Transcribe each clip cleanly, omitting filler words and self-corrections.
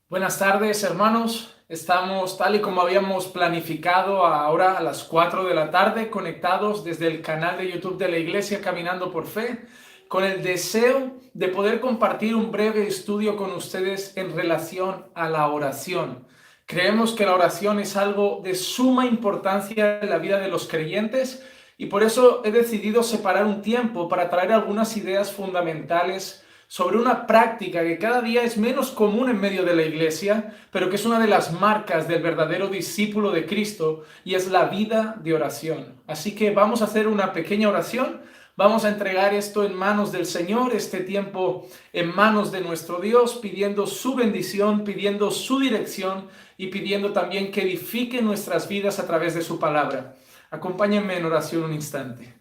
Buenas tardes, hermanos. Estamos tal y como habíamos planificado ahora a las 4 de la tarde, conectados desde el canal de YouTube de la Iglesia Caminando por Fe, con el deseo de poder compartir un breve estudio con ustedes en relación a la oración. Creemos que la oración es algo de suma importancia en la vida de los creyentes y por eso he decidido separar un tiempo para traer algunas ideas fundamentales sobre una práctica que cada día es menos común en medio de la iglesia, pero que es una de las marcas del verdadero discípulo de Cristo, y es la vida de oración. Así que vamos a hacer una pequeña oración, vamos a entregar esto en manos del Señor, este tiempo en manos de nuestro Dios, pidiendo su bendición, pidiendo su dirección y pidiendo también que edifique nuestras vidas a través de su palabra. Acompáñenme en oración un instante.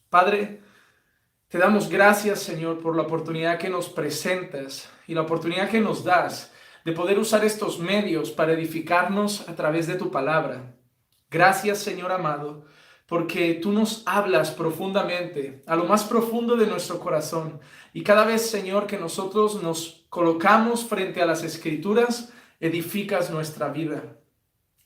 Padre, te damos gracias, Señor, por la oportunidad que nos presentas y la oportunidad que nos das de poder usar estos medios para edificarnos a través de tu palabra. Gracias, Señor amado, porque tú nos hablas profundamente, a lo más profundo de nuestro corazón. Y cada vez, Señor, que nosotros nos colocamos frente a las Escrituras, edificas nuestra vida.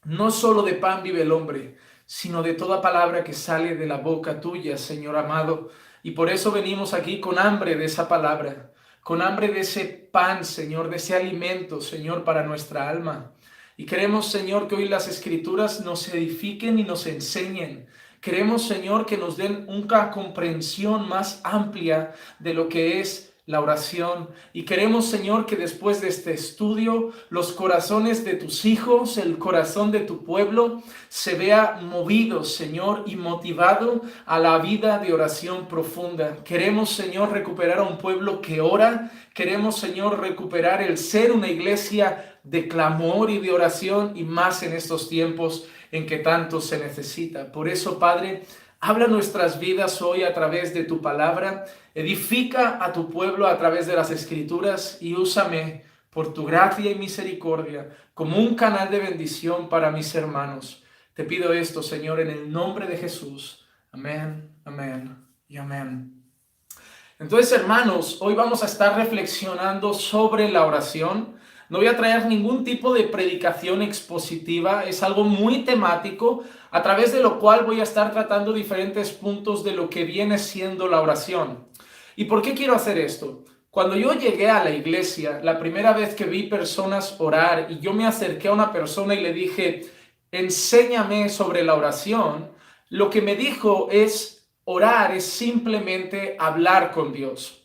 No solo de pan vive el hombre, sino de toda palabra que sale de la boca tuya, Señor amado. Y por eso venimos aquí con hambre de esa palabra, con hambre de ese pan, Señor, de ese alimento, Señor, para nuestra alma. Y queremos, Señor, que hoy las Escrituras nos edifiquen y nos enseñen. Queremos, Señor, que nos den una comprensión más amplia de lo que es la oración. Y queremos, Señor, que después de este estudio, los corazones de tus hijos, el corazón de tu pueblo, se vea movido, Señor, y motivado a la vida de oración profunda. Queremos, Señor, recuperar a un pueblo que ora. Queremos, Señor, recuperar el ser una iglesia de clamor y de oración, y más en estos tiempos en que tanto se necesita. Por eso, Padre, habla nuestras vidas hoy a través de tu palabra, edifica a tu pueblo a través de las Escrituras y úsame por tu gracia y misericordia como un canal de bendición para mis hermanos. Te pido esto, Señor, en el nombre de Jesús. Amén, amén y amén. Entonces, hermanos, hoy vamos a estar reflexionando sobre la oración. No voy a traer ningún tipo de predicación expositiva, es algo muy temático, a través de lo cual voy a estar tratando diferentes puntos de lo que viene siendo la oración. ¿Y por qué quiero hacer esto? Cuando yo llegué a la iglesia, la primera vez que vi personas orar y yo me acerqué a una persona y le dije, enséñame sobre la oración, lo que me dijo es, orar es simplemente hablar con Dios.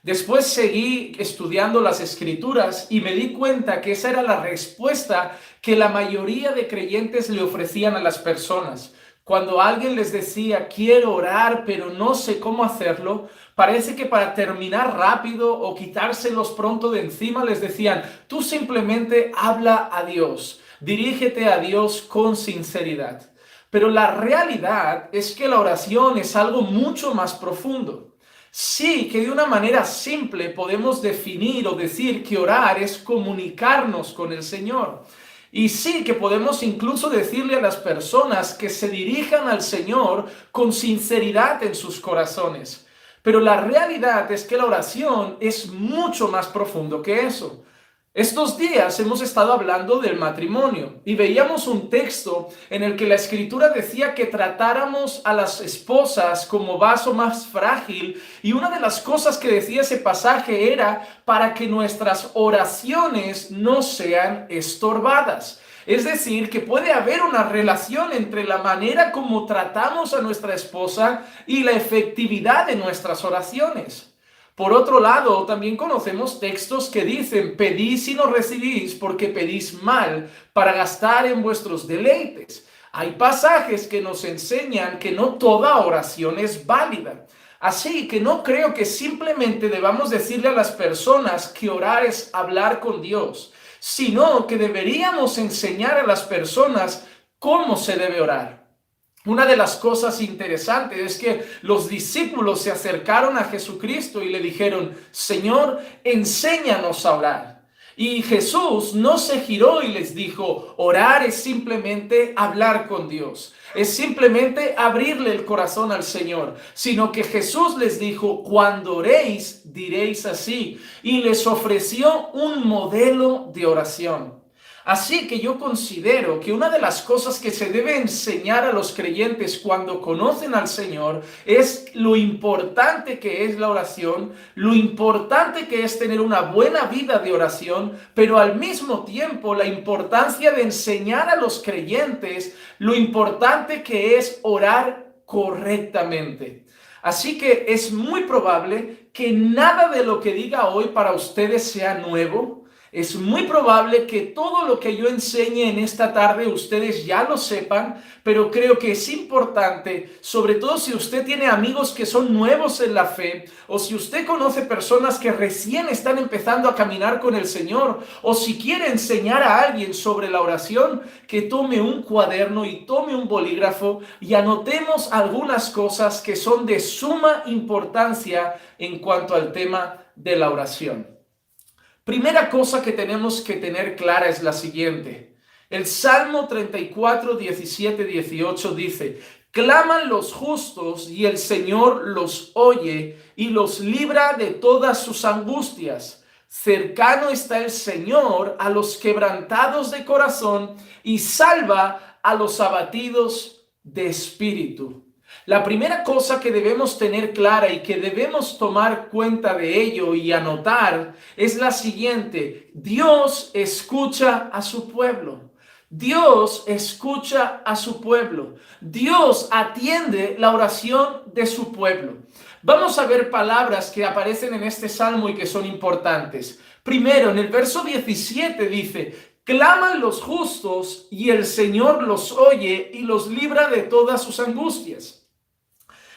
Después seguí estudiando las Escrituras y me di cuenta que esa era la respuesta que la mayoría de creyentes le ofrecían a las personas. Cuando alguien les decía, quiero orar, pero no sé cómo hacerlo, parece que para terminar rápido o quitárselos pronto de encima les decían, tú simplemente habla a Dios, dirígete a Dios con sinceridad. Pero la realidad es que la oración es algo mucho más profundo. Sí, que de una manera simple podemos definir o decir que orar es comunicarnos con el Señor. Y sí, que podemos incluso decirle a las personas que se dirijan al Señor con sinceridad en sus corazones. Pero la realidad es que la oración es mucho más profundo que eso. Estos días hemos estado hablando del matrimonio y veíamos un texto en el que la Escritura decía que tratáramos a las esposas como vaso más frágil, y una de las cosas que decía ese pasaje era para que nuestras oraciones no sean estorbadas. Es decir, que puede haber una relación entre la manera como tratamos a nuestra esposa y la efectividad de nuestras oraciones. Por otro lado, también conocemos textos que dicen, pedís y no recibís porque pedís mal para gastar en vuestros deleites. Hay pasajes que nos enseñan que no toda oración es válida. Así que no creo que simplemente debamos decirle a las personas que orar es hablar con Dios, sino que deberíamos enseñar a las personas cómo se debe orar. Una de las cosas interesantes es que los discípulos se acercaron a Jesucristo y le dijeron, Señor, enséñanos a orar. Y Jesús no se giró y les dijo, orar es simplemente hablar con Dios, es simplemente abrirle el corazón al Señor, sino que Jesús les dijo, cuando oréis, diréis así, y les ofreció un modelo de oración. Así que yo considero que una de las cosas que se debe enseñar a los creyentes cuando conocen al Señor es lo importante que es la oración, lo importante que es tener una buena vida de oración, pero al mismo tiempo la importancia de enseñar a los creyentes lo importante que es orar correctamente. Así que es muy probable que nada de lo que diga hoy para ustedes sea nuevo. Es muy probable que todo lo que yo enseñe en esta tarde ustedes ya lo sepan, pero creo que es importante, sobre todo si usted tiene amigos que son nuevos en la fe, o si usted conoce personas que recién están empezando a caminar con el Señor, o si quiere enseñar a alguien sobre la oración, que tome un cuaderno y tome un bolígrafo y anotemos algunas cosas que son de suma importancia en cuanto al tema de la oración. Primera cosa que tenemos que tener clara es la siguiente. El Salmo 34, 17, 18 dice, claman los justos y el Señor los oye y los libra de todas sus angustias. Cercano está el Señor a los quebrantados de corazón y salva a los abatidos de espíritu. La primera cosa que debemos tener clara y que debemos tomar cuenta de ello y anotar es la siguiente: Dios escucha a su pueblo. Dios escucha a su pueblo. Dios atiende la oración de su pueblo. Vamos a ver palabras que aparecen en este salmo y que son importantes. Primero, en el verso 17 dice, claman los justos y el Señor los oye y los libra de todas sus angustias.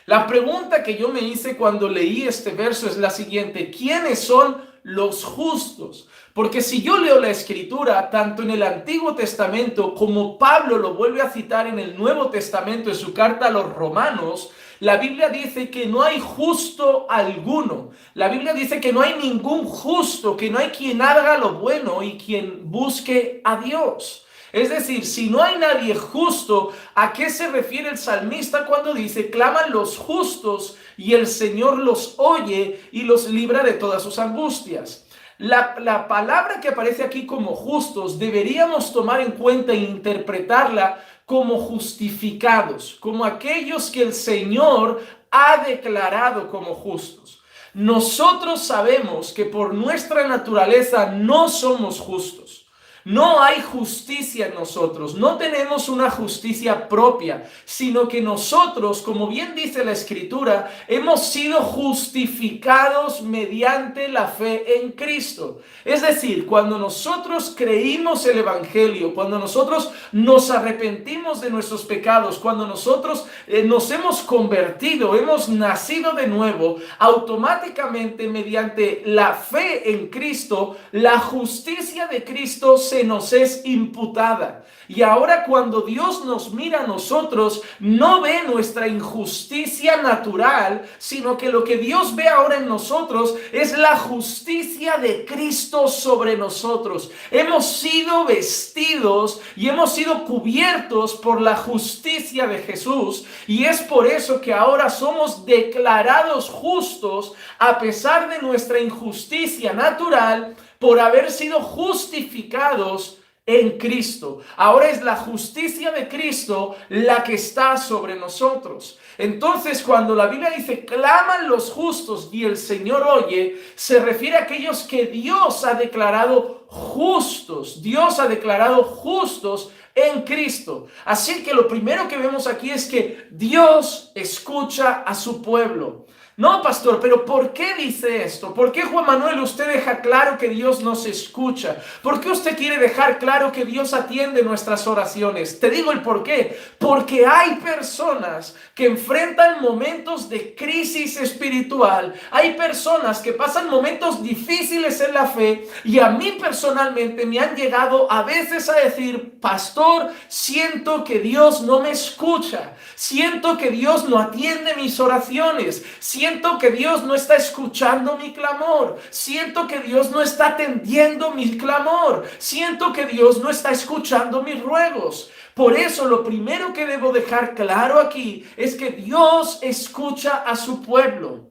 La pregunta que yo me hice cuando leí este verso es la siguiente: ¿quiénes son los justos? Porque si yo leo la Escritura, tanto en el Antiguo Testamento como Pablo lo vuelve a citar en el Nuevo Testamento en su carta a los Romanos, la Biblia dice que no hay justo alguno. La Biblia dice que no hay ningún justo, que no hay quien haga lo bueno y quien busque a Dios. Es decir, si no hay nadie justo, ¿a qué se refiere el salmista cuando dice, claman los justos y el Señor los oye y los libra de todas sus angustias? La palabra que aparece aquí como justos deberíamos tomar en cuenta e interpretarla como justificados, como aquellos que el Señor ha declarado como justos. Nosotros sabemos que por nuestra naturaleza no somos justos. No hay justicia en nosotros, no tenemos una justicia propia, sino que nosotros, como bien dice la Escritura, hemos sido justificados mediante la fe en Cristo. Es decir, cuando nosotros creímos el Evangelio, cuando nosotros nos arrepentimos de nuestros pecados, cuando nosotros nos hemos convertido, hemos nacido de nuevo, automáticamente mediante la fe en Cristo, la justicia de Cristo se nos es imputada. Y ahora cuando Dios nos mira a nosotros, no ve nuestra injusticia natural, sino que lo que Dios ve ahora en nosotros es la justicia de Cristo sobre nosotros. Hemos sido vestidos y hemos sido cubiertos por la justicia de Jesús, y es por eso que ahora somos declarados justos a pesar de nuestra injusticia natural, por haber sido justificados en Cristo. Ahora es la justicia de Cristo la que está sobre nosotros. Entonces, cuando la Biblia dice, claman los justos y el Señor oye, se refiere a aquellos que Dios ha declarado justos. Dios ha declarado justos en Cristo. Así que lo primero que vemos aquí es que Dios escucha a su pueblo. No, pastor, pero ¿por qué dice esto? ¿Por qué, Juan Manuel, usted deja claro que Dios nos escucha? ¿Por qué usted quiere dejar claro que Dios atiende nuestras oraciones? Te digo el por qué. Porque hay personas que enfrentan momentos de crisis espiritual. Hay personas que pasan momentos difíciles en la fe, y a mí personalmente me han llegado a veces a decir, pastor, siento que Dios no me escucha. Siento que Dios no atiende mis oraciones. Siento siento que Dios no está escuchando mi clamor, siento que Dios no está atendiendo mi clamor, siento que Dios no está escuchando mis ruegos. Por eso lo primero que debo dejar claro aquí es que Dios escucha a su pueblo.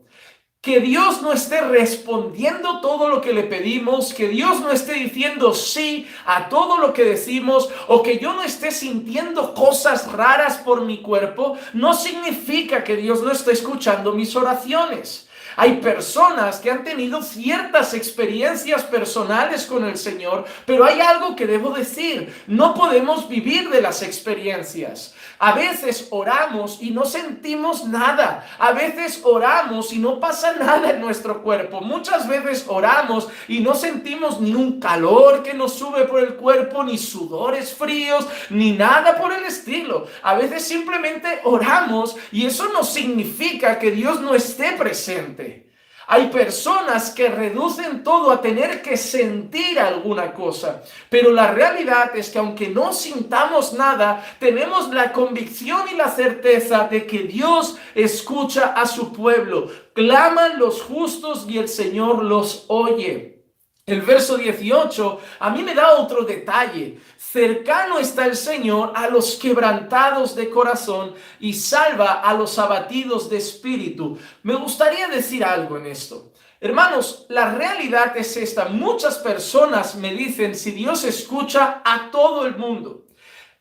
Que Dios no esté respondiendo todo lo que le pedimos, que Dios no esté diciendo sí a todo lo que decimos, o que yo no esté sintiendo cosas raras por mi cuerpo, no significa que Dios no esté escuchando mis oraciones. Hay personas que han tenido ciertas experiencias personales con el Señor, pero hay algo que debo decir: no podemos vivir de las experiencias. A veces oramos y no sentimos nada. A veces oramos y no pasa nada en nuestro cuerpo. Muchas veces oramos y no sentimos ni un calor que nos sube por el cuerpo, ni sudores fríos, ni nada por el estilo. A veces simplemente oramos y eso no significa que Dios no esté presente. Hay personas que reducen todo a tener que sentir alguna cosa, pero la realidad es que aunque no sintamos nada, tenemos la convicción y la certeza de que Dios escucha a su pueblo. Claman los justos y el Señor los oye. El verso 18 a mí me da otro detalle. Cercano está el Señor a los quebrantados de corazón y salva a los abatidos de espíritu. Me gustaría decir algo en esto. Hermanos, la realidad es esta. Muchas personas me dicen si Dios escucha a todo el mundo.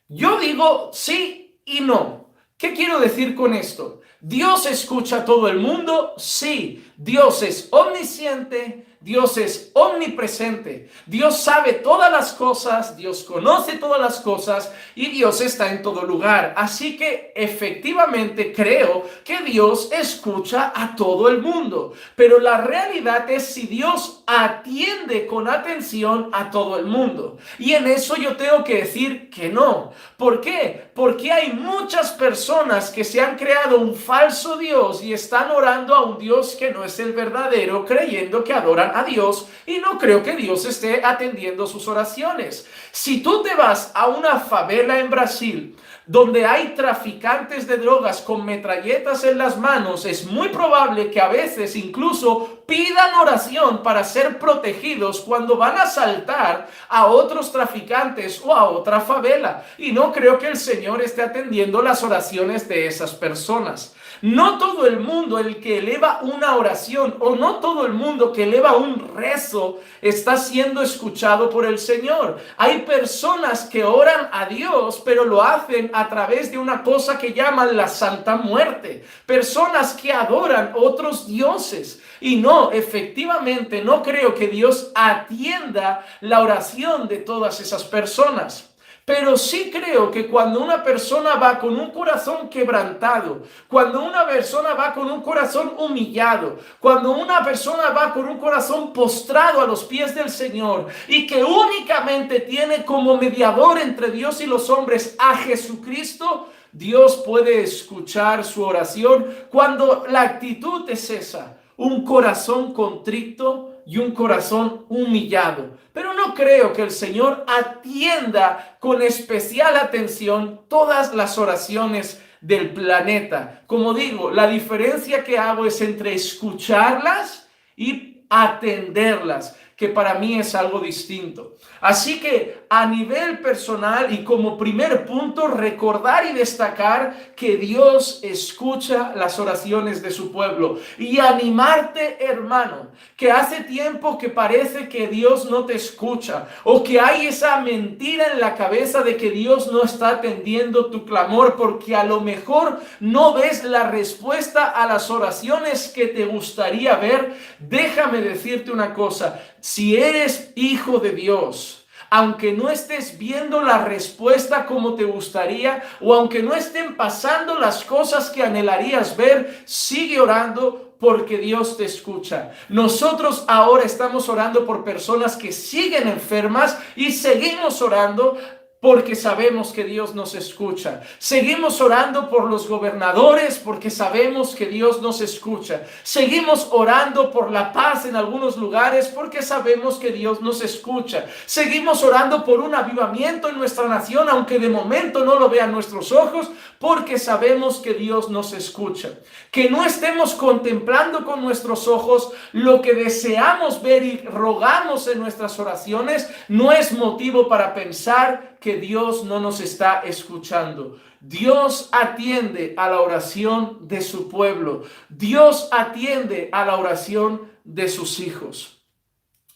Yo digo sí y no. ¿Qué quiero decir con esto? ¿Dios escucha a todo el mundo? Sí. Dios es omnisciente, Dios es omnipresente, Dios sabe todas las cosas, Dios conoce todas las cosas y Dios está en todo lugar. Así que efectivamente creo que Dios escucha a todo el mundo. Pero la realidad es si Dios atiende con atención a todo el mundo. Y en eso yo tengo que decir que no. ¿Por qué? Porque hay muchas personas que se han creado un falso Dios y están orando a un Dios que no es el verdadero, creyendo que adoran a Dios, y no creo que Dios esté atendiendo sus oraciones. Si tú te vas a una favela en Brasil, donde hay traficantes de drogas con metralletas en las manos, es muy probable que a veces incluso pidan oración para ser protegidos cuando van a asaltar a otros traficantes o a otra favela. Y no creo que el Señor esté atendiendo las oraciones de esas personas. No todo el mundo el que eleva una oración o no todo el mundo que eleva un rezo está siendo escuchado por el Señor. Hay personas que oran a Dios, pero lo hacen a través de una cosa que llaman la Santa Muerte. Personas que adoran otros dioses. Y no, efectivamente, no creo que Dios atienda la oración de todas esas personas. Pero sí creo que cuando una persona va con un corazón quebrantado, cuando una persona va con un corazón humillado, cuando una persona va con un corazón postrado a los pies del Señor y que únicamente tiene como mediador entre Dios y los hombres a Jesucristo, Dios puede escuchar su oración cuando la actitud es esa, un corazón contrito y un corazón humillado. Pero no creo que el Señor atienda con especial atención todas las oraciones del planeta. Como digo, la diferencia que hago es entre escucharlas y atenderlas, que para mí es algo distinto. Así que a nivel personal y como primer punto, recordar y destacar que Dios escucha las oraciones de su pueblo. Y animarte, hermano, que hace tiempo que parece que Dios no te escucha o que hay esa mentira en la cabeza de que Dios no está atendiendo tu clamor porque a lo mejor no ves la respuesta a las oraciones que te gustaría ver. Déjame decirte una cosa. Si eres hijo de Dios, aunque no estés viendo la respuesta como te gustaría o aunque no estén pasando las cosas que anhelarías ver, sigue orando porque Dios te escucha. Nosotros ahora estamos orando por personas que siguen enfermas y seguimos orando porque sabemos que Dios nos escucha. Seguimos orando por los gobernadores porque sabemos que Dios nos escucha. Seguimos orando por la paz en algunos lugares porque sabemos que Dios nos escucha. Seguimos orando por un avivamiento en nuestra nación, aunque de momento no lo vean nuestros ojos, porque sabemos que Dios nos escucha. Que no estemos contemplando con nuestros ojos lo que deseamos ver y rogamos en nuestras oraciones no es motivo para pensar que Dios no nos está escuchando. Dios atiende a la oración de su pueblo. Dios atiende a la oración de sus hijos.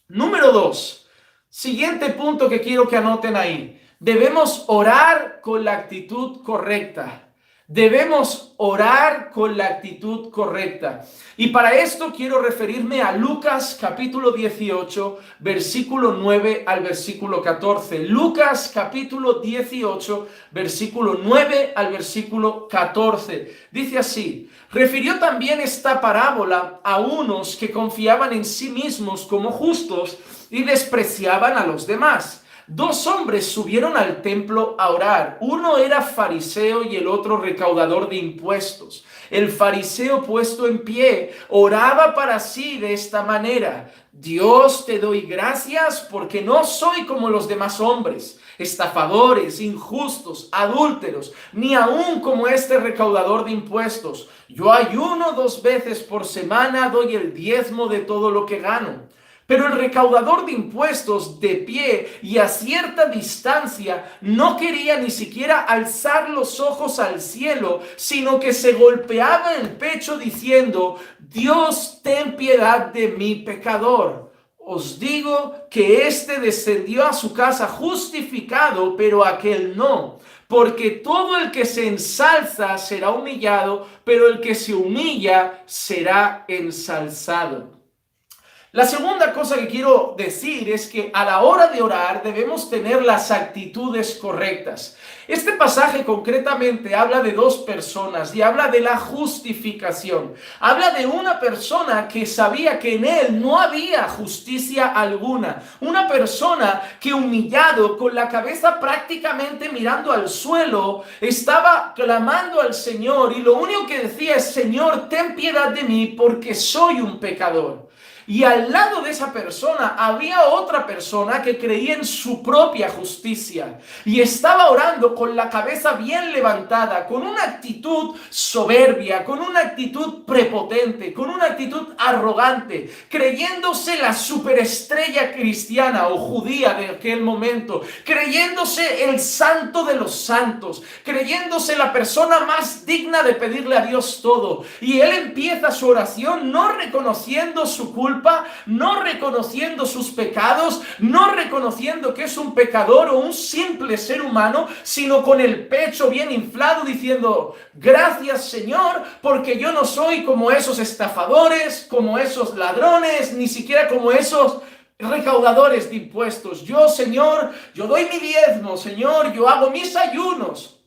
Número 2. Siguiente punto que quiero que anoten ahí. Debemos orar con la actitud correcta. Debemos orar con la actitud correcta. Y para esto quiero referirme a Lucas capítulo 18, versículo 9 al versículo 14. Lucas capítulo 18, versículo 9 al versículo 14. Dice así: refirió también esta parábola a unos que confiaban en sí mismos como justos y despreciaban a los demás. Dos hombres subieron al templo a orar. Uno era fariseo y el otro recaudador de impuestos. El fariseo, puesto en pie, oraba para sí de esta manera: Dios, te doy gracias porque no soy como los demás hombres, estafadores, injustos, adúlteros, ni aún como este recaudador de impuestos. Yo ayuno 2 veces por semana, doy el diezmo de todo lo que gano. Pero el recaudador de impuestos, de pie y a cierta distancia, no quería ni siquiera alzar los ojos al cielo, sino que se golpeaba el pecho diciendo: Dios, ten piedad de mí, pecador. Os digo que éste descendió a su casa justificado, pero aquel no. Porque todo el que se ensalza será humillado, pero el que se humilla será ensalzado. La segunda cosa que quiero decir es que a la hora de orar debemos tener las actitudes correctas. Este pasaje concretamente habla de 2 personas y habla de la justificación. Habla de una persona que sabía que en él no había justicia alguna. Una persona que, humillado, con la cabeza prácticamente mirando al suelo, estaba clamando al Señor y lo único que decía es: Señor, ten piedad de mí porque soy un pecador. Y al lado de esa persona había otra persona que creía en su propia justicia y estaba orando con la cabeza bien levantada, con una actitud soberbia, con una actitud prepotente, con una actitud arrogante, creyéndose la superestrella cristiana o judía de aquel momento, creyéndose el santo de los santos, creyéndose la persona más digna de pedirle a Dios todo. Y él empieza su oración no reconociendo su culpa, no reconociendo sus pecados, no reconociendo que es un pecador o un simple ser humano, sino con el pecho bien inflado diciendo: gracias, Señor, porque yo no soy como esos estafadores, como esos ladrones, ni siquiera como esos recaudadores de impuestos. Yo, Señor, yo doy mi diezmo, Señor, yo hago mis ayunos.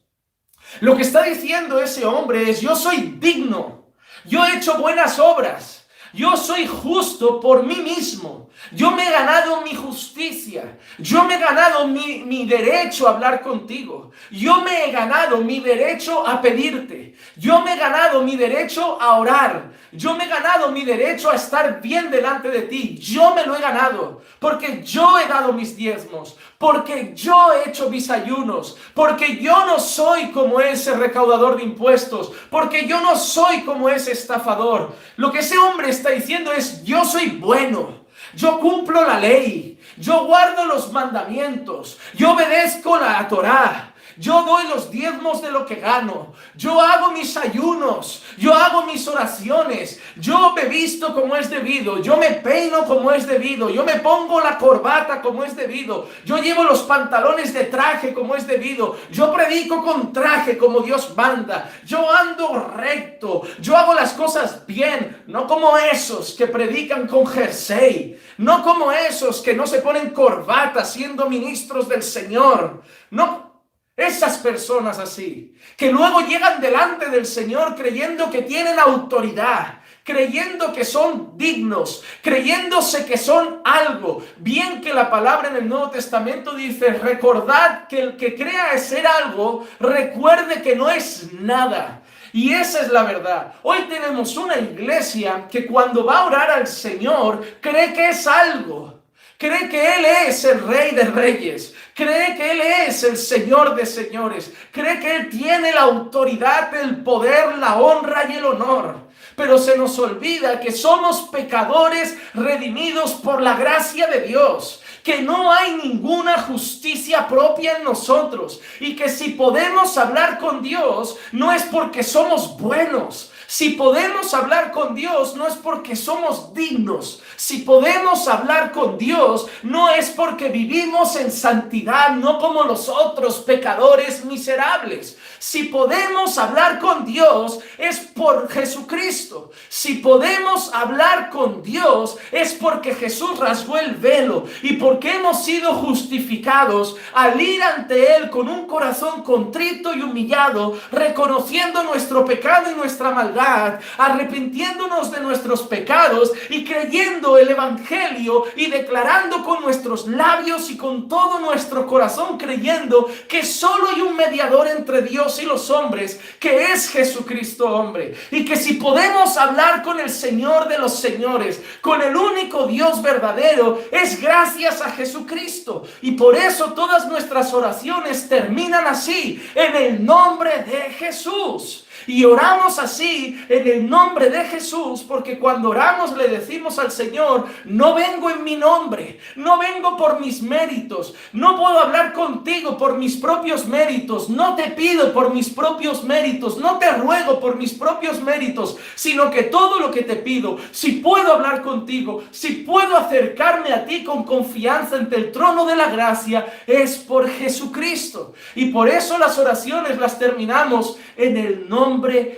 Lo que está diciendo ese hombre es: yo soy digno, yo he hecho buenas obras, yo soy justo por mí mismo. Yo me he ganado mi justicia. Yo me he ganado mi derecho a hablar contigo. Yo me he ganado mi derecho a pedirte. Yo me he ganado mi derecho a orar. Yo me he ganado mi derecho a estar bien delante de ti. Yo me lo he ganado porque yo he dado mis diezmos, porque yo he hecho mis ayunos, porque yo no soy como ese recaudador de impuestos, porque yo no soy como ese estafador. Lo que ese hombre está diciendo es: yo soy bueno, yo cumplo la ley, yo guardo los mandamientos, yo obedezco la Torá. Yo doy los diezmos de lo que gano. Yo hago mis ayunos. Yo hago mis oraciones. Yo me visto como es debido. Yo me peino como es debido. Yo me pongo la corbata como es debido. Yo llevo los pantalones de traje como es debido. Yo predico con traje como Dios manda. Yo ando recto. Yo hago las cosas bien. No como esos que predican con jersey. No como esos que no se ponen corbata siendo ministros del Señor. No. Esas personas así, que luego llegan delante del Señor creyendo que tienen autoridad, creyendo que son dignos, creyéndose que son algo. Bien que la palabra en el Nuevo Testamento dice, recordad que el que crea ser algo, recuerde que no es nada. Y esa es la verdad. Hoy tenemos una iglesia que cuando va a orar al Señor, cree que es algo. Cree que Él es el Rey de Reyes. Cree que Él es el Señor de Señores. Cree que Él tiene la autoridad, el poder, la honra y el honor. Pero se nos olvida que somos pecadores redimidos por la gracia de Dios. Que no hay ninguna justicia propia en nosotros. Y que si podemos hablar con Dios, no es porque somos buenos. Si podemos hablar con Dios, no es porque somos dignos. Si podemos hablar con Dios, no es porque vivimos en santidad, no como los otros pecadores miserables. Si podemos hablar con Dios, es por Jesucristo. Si podemos hablar con Dios, es porque Jesús rasgó el velo y porque hemos sido justificados al ir ante Él con un corazón contrito y humillado, reconociendo nuestro pecado y nuestra maldad, arrepintiéndonos de nuestros pecados y creyendo el Evangelio y declarando con nuestros labios y con todo nuestro corazón, creyendo que solo hay un mediador entre Dios y los hombres, que es Jesucristo hombre, y que si podemos hablar con el Señor de los señores, con el único Dios verdadero, es gracias a Jesucristo. Y por eso todas nuestras oraciones terminan así, en el nombre de Jesús. Y oramos así en el nombre de Jesús, porque cuando oramos le decimos al Señor, no vengo en mi nombre, no vengo por mis méritos, no puedo hablar contigo por mis propios méritos, no te pido por mis propios méritos, no te ruego por mis propios méritos, sino que todo lo que te pido, si puedo hablar contigo, si puedo acercarme a ti con confianza ante el trono de la gracia, es por Jesucristo. Y por eso las oraciones las terminamos en el nombre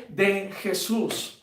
de Jesús.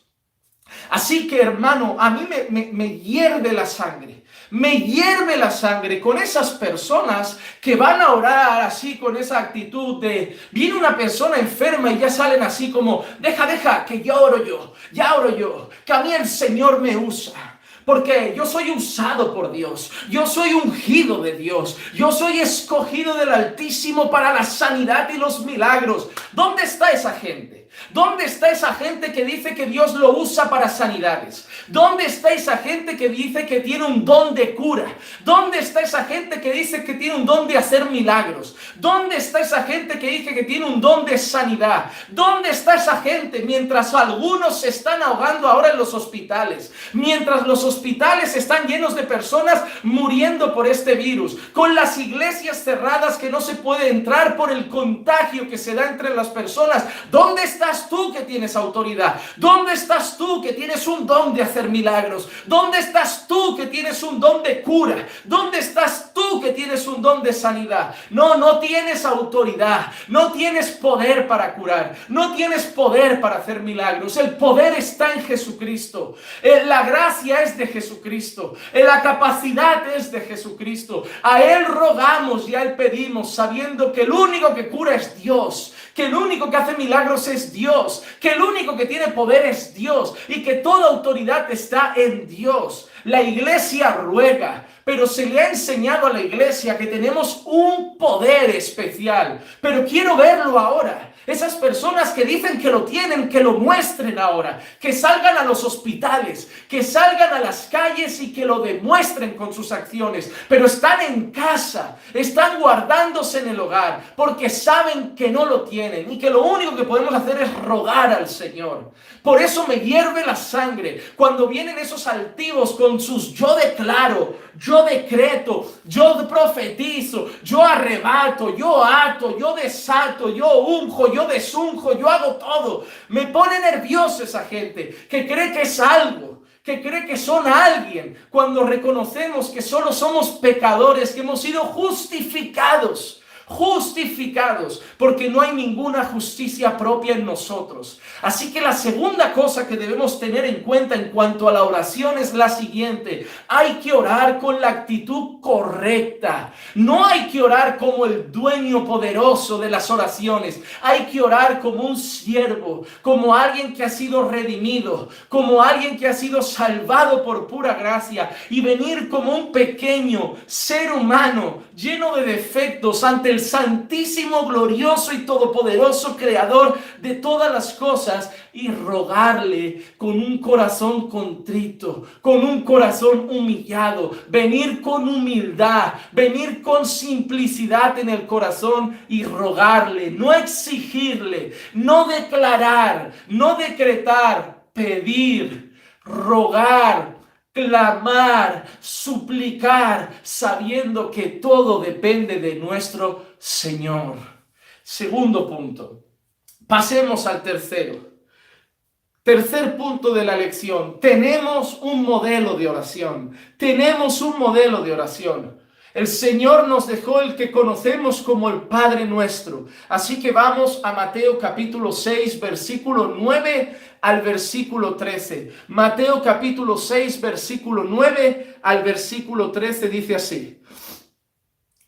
Así que, hermano, a mí me hierve la sangre. Me hierve la sangre con esas personas que van a orar así con esa actitud de, viene una persona enferma y ya salen así como, deja, que ya oro yo, que a mí el Señor me usa. Porque yo soy usado por Dios, yo soy ungido de Dios, yo soy escogido del Altísimo para la sanidad y los milagros. ¿Dónde está esa gente? ¿Dónde está esa gente que dice que Dios lo usa para sanidades? ¿Dónde está esa gente que dice que tiene un don de cura? ¿Dónde está esa gente que dice que tiene un don de hacer milagros? ¿Dónde está esa gente que dice que tiene un don de sanidad? ¿Dónde está esa gente mientras algunos se están ahogando ahora en los hospitales? Mientras los hospitales están llenos de personas muriendo por este virus, con las iglesias cerradas que no se puede entrar por el contagio que se da entre las personas. ¿Dónde estás tú que tienes autoridad? ¿Dónde estás tú que tienes un don de hacer milagros? ¿Dónde estás tú que tienes un don de cura? ¿Dónde estás tú que tienes un don de sanidad? No tienes autoridad, no tienes poder para curar, no tienes poder para hacer milagros. El poder está en Jesucristo. La gracia es de Jesucristo. La capacidad es de Jesucristo. A Él rogamos y a Él pedimos, sabiendo que el único que cura es Dios, que el único que hace milagros es Dios, que el único que tiene poder es Dios y que toda autoridad está en Dios. La iglesia ruega, pero se le ha enseñado a la iglesia que tenemos un poder especial. Pero quiero verlo ahora. Esas personas que dicen que lo tienen, que lo muestren ahora, que salgan a los hospitales, que salgan a las calles y que lo demuestren con sus acciones, pero están en casa, están guardándose en el hogar, porque saben que no lo tienen y que lo único que podemos hacer es rogar al Señor. Por eso me hierve la sangre cuando vienen esos altivos con sus yo declaro, yo decreto, yo profetizo, yo arrebato, yo ato, yo desato, yo unjo, yo desunjo, yo hago todo. Me pone nervioso esa gente que cree que es algo, que cree que son alguien, cuando reconocemos que solo somos pecadores, que hemos sido justificados justificados, porque no hay ninguna justicia propia en nosotros. Así que la segunda cosa que debemos tener en cuenta en cuanto a la oración es la siguiente: hay que orar con la actitud correcta. No hay que orar como el dueño poderoso de las oraciones. Hay que orar como un siervo, como alguien que ha sido redimido, como alguien que ha sido salvado por pura gracia, y venir como un pequeño ser humano lleno de defectos ante el santísimo, glorioso y todopoderoso creador de todas las cosas, y rogarle con un corazón contrito, con un corazón humillado, venir con humildad, venir con simplicidad en el corazón y rogarle, no exigirle, no declarar, no decretar, pedir, rogar, clamar, suplicar, sabiendo que todo depende de nuestro Señor. Segundo punto. Pasemos al tercero. Tercer punto de la lección. Tenemos un modelo de oración. Tenemos un modelo de oración. El Señor nos dejó el que conocemos como el Padre Nuestro. Así que vamos a Mateo capítulo 6, versículo 9 al versículo 13. Mateo capítulo 6, versículo 9 al versículo 13 dice así: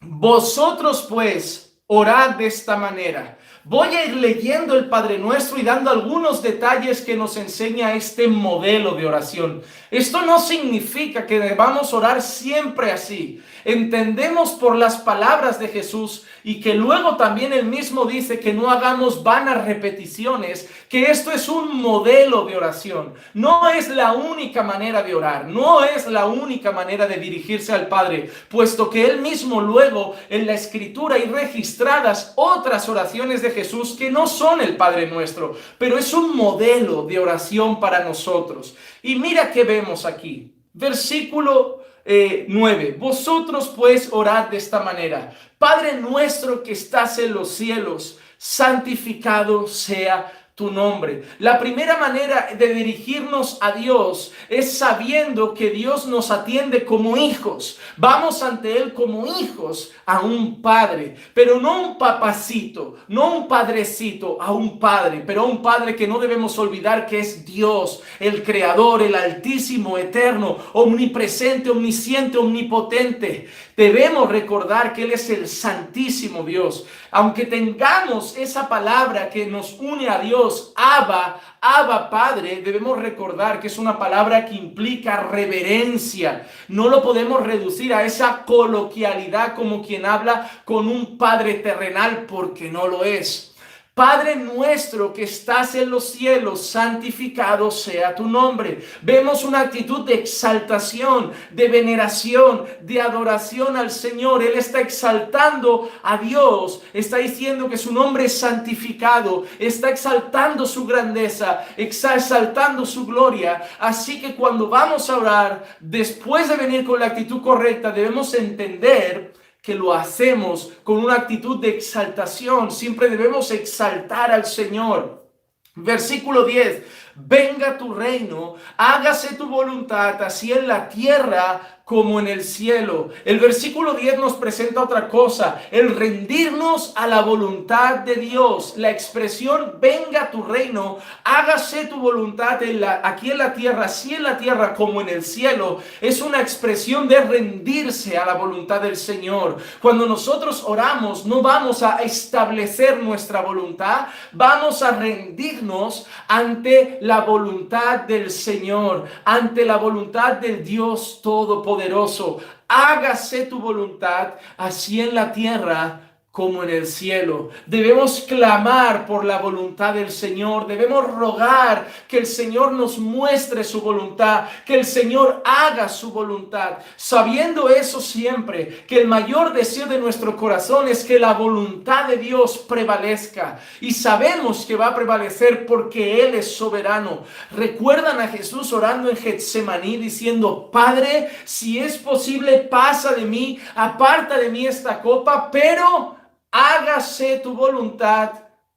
Vosotros pues orad de esta manera. Voy a ir leyendo el Padre Nuestro y dando algunos detalles que nos enseña este modelo de oración. Esto no significa que debamos orar siempre así. Entendemos por las palabras de Jesús, y que luego también él mismo dice que no hagamos vanas repeticiones, que esto es un modelo de oración. No es la única manera de orar, no es la única manera de dirigirse al Padre, puesto que él mismo luego en la Escritura hay registradas otras oraciones de Jesús que no son el Padre Nuestro, pero es un modelo de oración para nosotros. Y mira qué vemos aquí, versículo 9. Vosotros pues orad de esta manera: Padre nuestro que estás en los cielos, santificado sea tu nombre. La primera manera de dirigirnos a Dios es sabiendo que Dios nos atiende como hijos. Vamos ante Él como hijos a un Padre, pero no un papacito, no un padrecito, a un Padre, pero a un Padre que no debemos olvidar que es Dios, el Creador, el Altísimo, Eterno, omnipresente, omnisciente, omnipotente. Debemos recordar que Él es el Santísimo Dios. Aunque tengamos esa palabra que nos une a Dios, Abba, Abba Padre, debemos recordar que es una palabra que implica reverencia. No lo podemos reducir a esa coloquialidad como quien habla con un padre terrenal, porque no lo es. Padre nuestro que estás en los cielos, santificado sea tu nombre. Vemos una actitud de exaltación, de veneración, de adoración al Señor. Él está exaltando a Dios, está diciendo que su nombre es santificado, está exaltando su grandeza, está exaltando su gloria. Así que cuando vamos a orar, después de venir con la actitud correcta, debemos entender que lo hacemos con una actitud de exaltación. Siempre debemos exaltar al Señor. Versículo 10. Venga tu reino, hágase tu voluntad, así en la tierra como en el cielo. El versículo 10 nos presenta otra cosa: el rendirnos a la voluntad de Dios. La expresión venga tu reino, hágase tu voluntad aquí en la tierra, así en la tierra como en el cielo, es una expresión de rendirse a la voluntad del Señor. Cuando nosotros oramos, no vamos a establecer nuestra voluntad, vamos a rendirnos ante la voluntad del Señor, ante la voluntad del Dios Todopoderoso. Hágase tu voluntad, así en la tierra como en el cielo. Debemos clamar por la voluntad del Señor. Debemos rogar que el Señor nos muestre su voluntad, que el Señor haga su voluntad, sabiendo eso siempre, que el mayor deseo de nuestro corazón es que la voluntad de Dios prevalezca, y sabemos que va a prevalecer porque Él es soberano. ¿Recuerdan a Jesús orando en Getsemaní diciendo: Padre, si es posible, pasa de mí, aparta de mí esta copa, pero hágase tu voluntad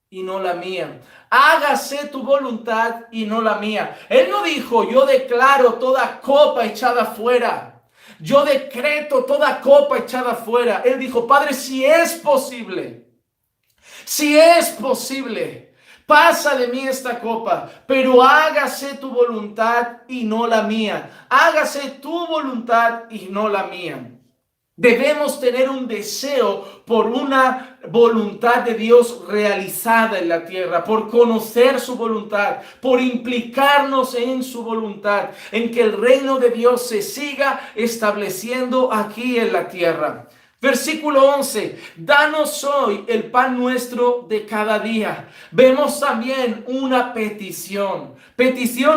y no la mía? Hágase tu voluntad y no la mía. Él no dijo: yo declaro toda copa echada fuera. yo decreto toda copa echada fuera. Él dijo, Padre, si es posible, pasa de mí esta copa, pero hágase tu voluntad y no la mía. Hágase tu voluntad y no la mía. Debemos tener un deseo por una voluntad de Dios realizada en la tierra, por conocer su voluntad, por implicarnos en su voluntad, en que el reino de Dios se siga estableciendo aquí en la tierra. Versículo 11, danos hoy el pan nuestro de cada día. Vemos también una petición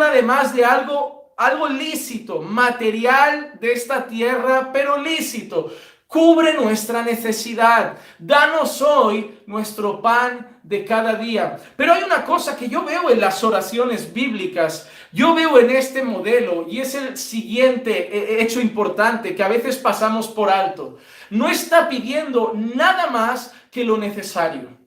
además de algo lícito, material de esta tierra, pero lícito. Cubre nuestra necesidad. Danos hoy nuestro pan de cada día. Pero hay una cosa que yo veo en las oraciones bíblicas, yo veo en este modelo, y es el siguiente hecho importante que a veces pasamos por alto. No está pidiendo nada más que lo necesario.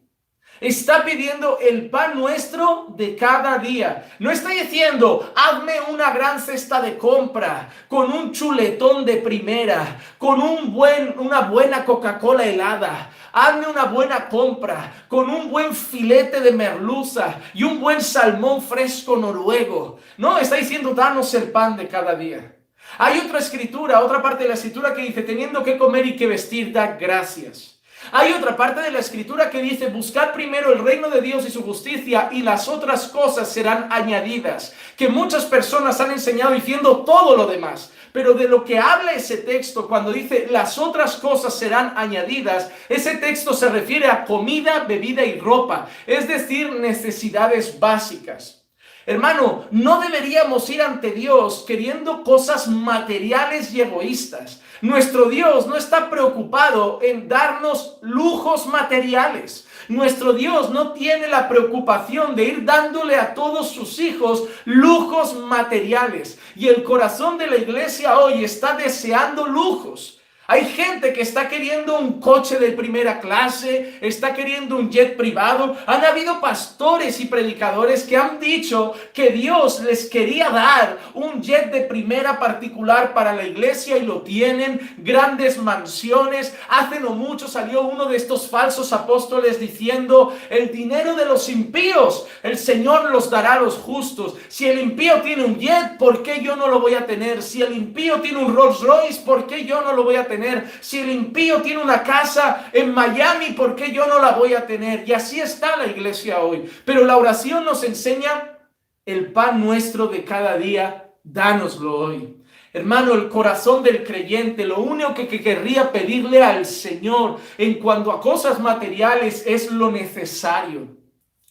Está pidiendo el pan nuestro de cada día. No está diciendo, hazme una gran cesta de compra, con un chuletón de primera, con una buena Coca-Cola helada. Hazme una buena compra, con un buen filete de merluza y un buen salmón fresco noruego. No, está diciendo, danos el pan de cada día. Hay otra parte de la escritura que dice, teniendo que comer y que vestir, da gracias. Hay otra parte de la escritura que dice, buscad primero el reino de Dios y su justicia y las otras cosas serán añadidas. Que muchas personas han enseñado diciendo todo lo demás. Pero de lo que habla ese texto cuando dice las otras cosas serán añadidas, ese texto se refiere a comida, bebida y ropa. Es decir, necesidades básicas. Hermano, no deberíamos ir ante Dios queriendo cosas materiales y egoístas. Nuestro Dios no está preocupado en darnos lujos materiales. Nuestro Dios no tiene la preocupación de ir dándole a todos sus hijos lujos materiales. Y el corazón de la iglesia hoy está deseando lujos. Hay gente que está queriendo un coche de primera clase, está queriendo un jet privado. Han habido pastores y predicadores que han dicho que Dios les quería dar un jet de primera particular para la iglesia y lo tienen, grandes mansiones. Hace no mucho salió uno de estos falsos apóstoles diciendo, el dinero de los impíos, el Señor los dará a los justos. Si el impío tiene un jet, ¿por qué yo no lo voy a tener? Si el impío tiene un Rolls Royce, ¿por qué yo no lo voy a tener? Si el impío tiene una casa en Miami, ¿por qué yo no la voy a tener? Y así está la iglesia hoy. Pero la oración nos enseña el pan nuestro de cada día, dánoslo hoy. Hermano, el corazón del creyente, lo único que querría pedirle al Señor en cuanto a cosas materiales es lo necesario.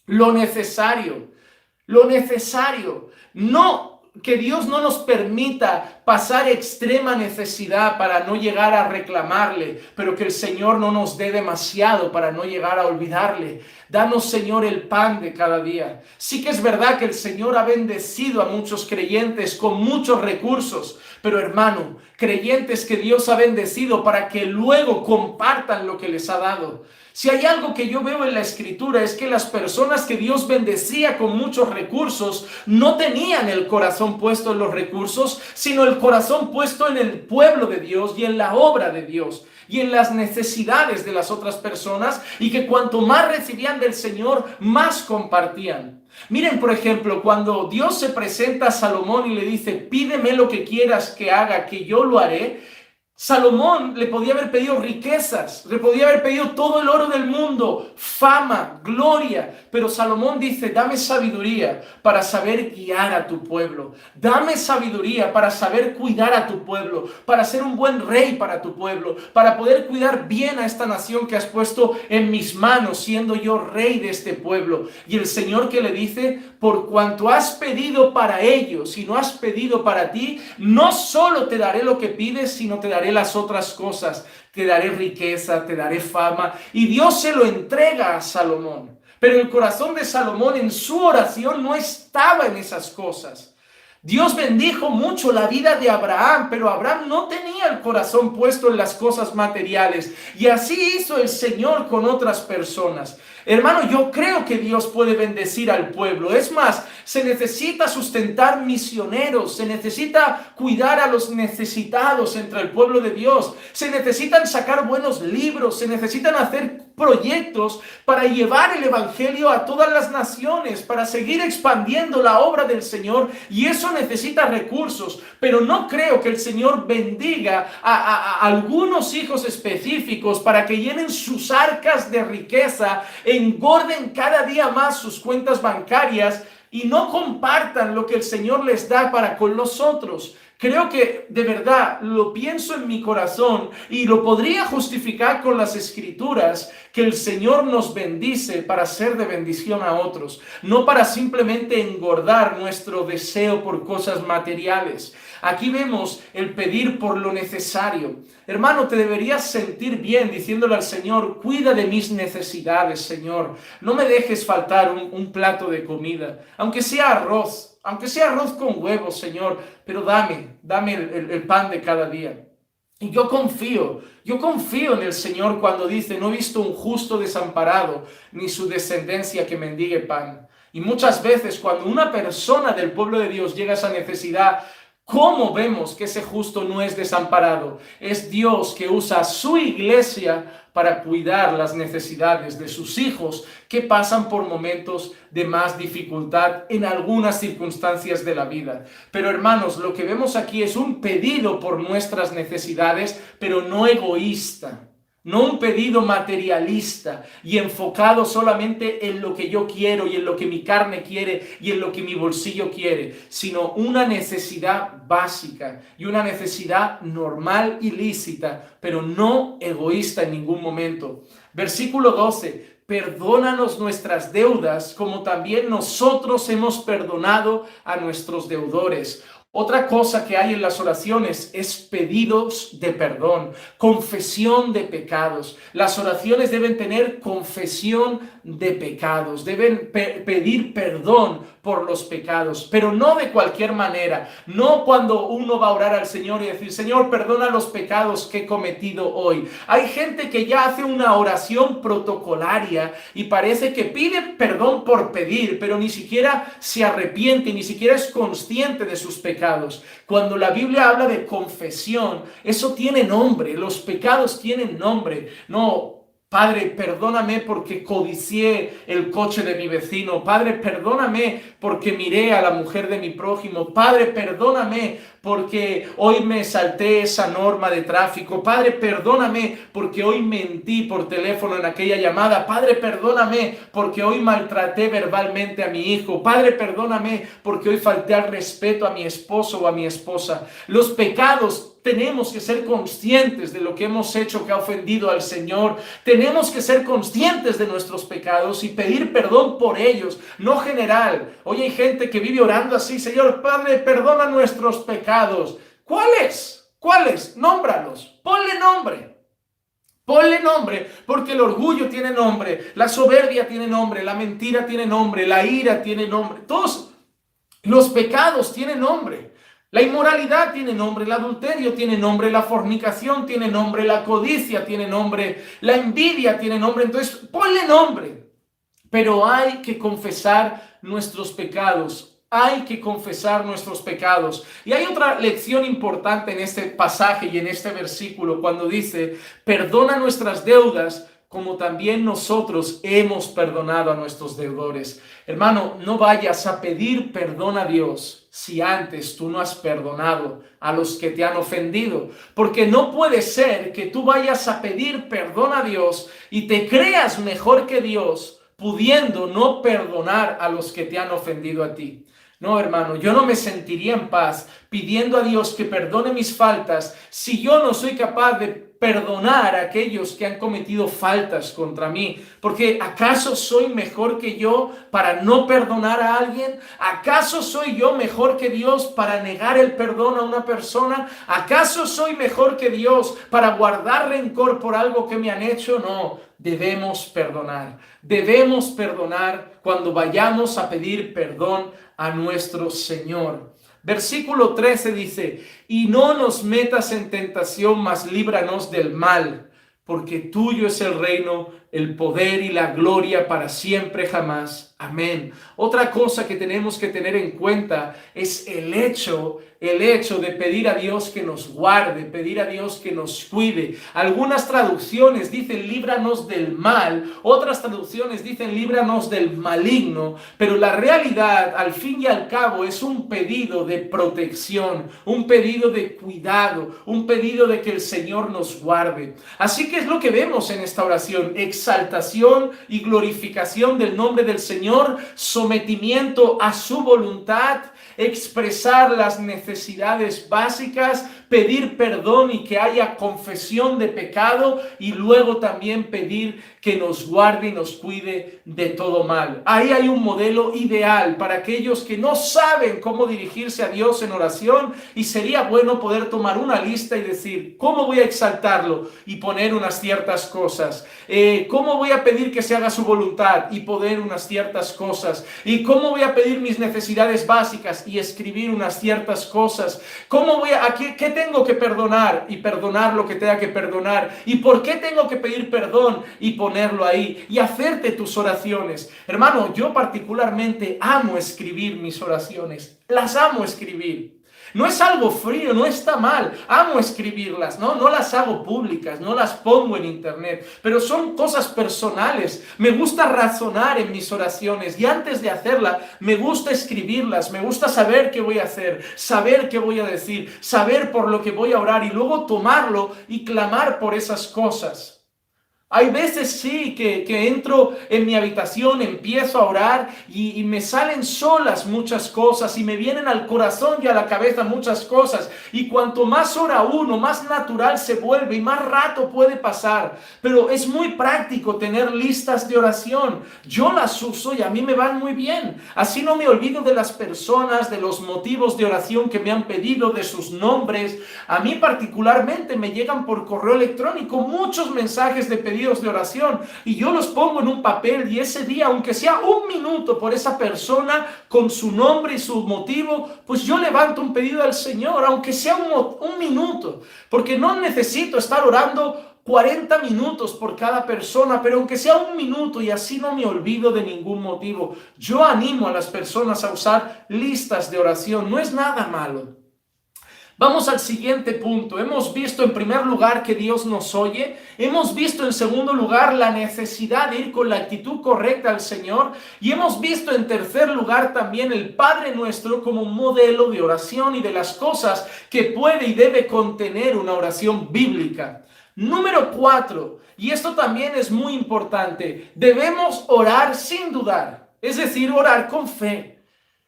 Lo necesario. Lo necesario. No que Dios no nos permita pasar extrema necesidad para no llegar a reclamarle, pero que el Señor no nos dé demasiado para no llegar a olvidarle. Danos, Señor, el pan de cada día. Sí que es verdad que el Señor ha bendecido a muchos creyentes con muchos recursos, pero hermano, creyentes que Dios ha bendecido para que luego compartan lo que les ha dado. Si hay algo que yo veo en la escritura es que las personas que Dios bendecía con muchos recursos no tenían el corazón puesto en los recursos, sino el corazón puesto en el pueblo de Dios y en la obra de Dios y en las necesidades de las otras personas, y que cuanto más recibían del Señor, más compartían. Miren, por ejemplo, cuando Dios se presenta a Salomón y le dice, pídeme lo que quieras que haga, que yo lo haré. Salomón le podía haber pedido riquezas, le podía haber pedido todo el oro del mundo, fama, gloria, pero Salomón dice, dame sabiduría para saber guiar a tu pueblo, dame sabiduría para saber cuidar a tu pueblo, para ser un buen rey para tu pueblo, para poder cuidar bien a esta nación que has puesto en mis manos, siendo yo rey de este pueblo. Y el Señor que le dice, por cuanto has pedido para ellos y no has pedido para ti, no solo te daré lo que pides, sino te daré las otras cosas, te daré riqueza, te daré fama. Y Dios se lo entrega a Salomón, pero el corazón de Salomón en su oración no estaba en esas cosas. Dios bendijo mucho la vida de Abraham, pero Abraham no tenía el corazón puesto en las cosas materiales, y así hizo el Señor con otras personas. Hermano, yo creo que Dios puede bendecir al pueblo. Es más, se necesita sustentar misioneros, se necesita cuidar a los necesitados entre el pueblo de Dios, se necesitan sacar buenos libros, se necesitan hacer proyectos para llevar el evangelio a todas las naciones, para seguir expandiendo la obra del Señor, y eso necesita recursos. Pero no creo que el Señor bendiga a algunos hijos específicos para que llenen sus arcas de riqueza, engorden cada día más sus cuentas bancarias y no compartan lo que el Señor les da para con los otros. Creo que de verdad lo pienso en mi corazón y lo podría justificar con las escrituras, que el Señor nos bendice para ser de bendición a otros, no para simplemente engordar nuestro deseo por cosas materiales. Aquí vemos el pedir por lo necesario. Hermano, te deberías sentir bien diciéndole al Señor: cuida de mis necesidades, Señor. No me dejes faltar un plato de comida, aunque sea arroz con huevos, Señor, pero dame el pan de cada día. Y yo confío en el Señor cuando dice: no he visto un justo desamparado, ni su descendencia que mendigue pan. Y muchas veces cuando una persona del pueblo de Dios llega a esa necesidad, ¿cómo vemos que ese justo no es desamparado? Es Dios que usa a su iglesia para cuidar las necesidades de sus hijos que pasan por momentos de más dificultad en algunas circunstancias de la vida. Pero hermanos, lo que vemos aquí es un pedido por nuestras necesidades, pero no egoísta. No un pedido materialista y enfocado solamente en lo que yo quiero y en lo que mi carne quiere y en lo que mi bolsillo quiere, sino una necesidad básica y una necesidad normal y lícita, pero no egoísta en ningún momento. Versículo 12. Perdónanos nuestras deudas, como también nosotros hemos perdonado a nuestros deudores. Otra cosa que hay en las oraciones es pedidos de perdón, confesión de pecados. Las oraciones deben tener confesión de pecados, deben pedir perdón por los pecados, pero no de cualquier manera, no cuando uno va a orar al Señor y decir: Señor, perdona los pecados que he cometido hoy. Hay gente que ya hace una oración protocolaria y parece que pide perdón por pedir, pero ni siquiera se arrepiente, ni siquiera es consciente de sus pecados. Cuando la Biblia habla de confesión, eso tiene nombre, los pecados tienen nombre. No: Padre, perdóname porque codicié el coche de mi vecino. Padre, perdóname porque miré a la mujer de mi prójimo. Padre, perdóname porque hoy me salté esa norma de tráfico. Padre, perdóname porque hoy mentí por teléfono en aquella llamada. Padre, perdóname porque hoy maltraté verbalmente a mi hijo. Padre, perdóname porque hoy falté al respeto a mi esposo o a mi esposa. Los pecados, tenemos que ser conscientes de lo que hemos hecho que ha ofendido al Señor. Tenemos que ser conscientes de nuestros pecados y pedir perdón por ellos, no general. Hoy hay gente que vive orando así: Señor, Padre, perdona nuestros pecados. ¿Cuáles? ¿Cuáles? Nómbralos. Ponle nombre. Ponle nombre, porque el orgullo tiene nombre, la soberbia tiene nombre, la mentira tiene nombre, la ira tiene nombre. Todos los pecados tienen nombre. La inmoralidad tiene nombre, el adulterio tiene nombre, la fornicación tiene nombre, la codicia tiene nombre, la envidia tiene nombre. Entonces, ponle nombre. Pero hay que confesar nuestros pecados. Hay que confesar nuestros pecados. Y hay otra lección importante en este pasaje y en este versículo cuando dice: perdona nuestras deudas como también nosotros hemos perdonado a nuestros deudores. Hermano, no vayas a pedir perdón a Dios si antes tú no has perdonado a los que te han ofendido. Porque no puede ser que tú vayas a pedir perdón a Dios y te creas mejor que Dios, pudiendo no perdonar a los que te han ofendido a ti. No, hermano, yo no me sentiría en paz pidiendo a Dios que perdone mis faltas si yo no soy capaz de perdonar a aquellos que han cometido faltas contra mí. Porque ¿acaso soy mejor que yo para no perdonar a alguien? ¿Acaso soy yo mejor que Dios para negar el perdón a una persona? ¿Acaso soy mejor que Dios para guardar rencor por algo que me han hecho? No, debemos perdonar. Debemos perdonar cuando vayamos a pedir perdón a nuestro Señor. Versículo 13 dice: y no nos metas en tentación, mas líbranos del mal, porque tuyo es el reino, el poder y la gloria para siempre jamás. Amén. Otra cosa que tenemos que tener en cuenta es el hecho de pedir a Dios que nos guarde, pedir a Dios que nos cuide. Algunas traducciones dicen líbranos del mal, otras traducciones dicen líbranos del maligno, pero la realidad, al fin y al cabo, es un pedido de protección, un pedido de cuidado, un pedido de que el Señor nos guarde. Así que es lo que vemos en esta oración: exaltación y glorificación del nombre del Señor, sometimiento a su voluntad, expresar las necesidades básicas, pedir perdón y que haya confesión de pecado, y luego también pedir que nos guarde y nos cuide de todo mal. Ahí hay un modelo ideal para aquellos que no saben cómo dirigirse a Dios en oración, y sería bueno poder tomar una lista y decir: ¿cómo voy a exaltarlo? Y poner unas ciertas cosas. ¿Cómo voy a pedir que se haga su voluntad? Y poner unas ciertas cosas. ¿Y cómo voy a pedir mis necesidades básicas? Y escribir unas ciertas cosas. ¿Cómo voy a qué tengo que perdonar? Y perdonar lo que tenga que perdonar. ¿Y por qué tengo que pedir perdón? Y ponerlo ahí. Y hacerte tus oraciones. Hermano, yo particularmente amo escribir mis oraciones. Las amo escribir. No es algo frío, no está mal. Amo escribirlas, no las hago públicas, no las pongo en internet, pero son cosas personales. Me gusta razonar en mis oraciones, y antes de hacerla, me gusta escribirlas. Me gusta saber qué voy a hacer, saber qué voy a decir, saber por lo que voy a orar, y luego tomarlo y clamar por esas cosas. Hay veces sí que entro en mi habitación, empiezo a orar y me salen solas muchas cosas, y me vienen al corazón y a la cabeza muchas cosas, y cuanto más ora uno, más natural se vuelve y más rato puede pasar. Pero es muy práctico tener listas de oración. Yo las uso y a mí me van muy bien. Así no me olvido de las personas, de los motivos de oración que me han pedido, de sus nombres. A mí particularmente me llegan por correo electrónico muchos mensajes de pedido de oración, y yo los pongo en un papel, y ese día, aunque sea un minuto por esa persona con su nombre y su motivo, pues yo levanto un pedido al Señor, aunque sea un minuto, porque no necesito estar orando 40 minutos por cada persona, pero aunque sea un minuto, y así no me olvido de ningún motivo. Yo animo a las personas a usar listas de oración, no es nada malo. Vamos al siguiente punto. Hemos visto en primer lugar que Dios nos oye. Hemos visto en segundo lugar la necesidad de ir con la actitud correcta al Señor. Y hemos visto en tercer lugar también el Padre Nuestro como un modelo de oración y de las cosas que puede y debe contener una oración bíblica. Número 4, y esto también es muy importante: debemos orar sin dudar, es decir, orar con fe.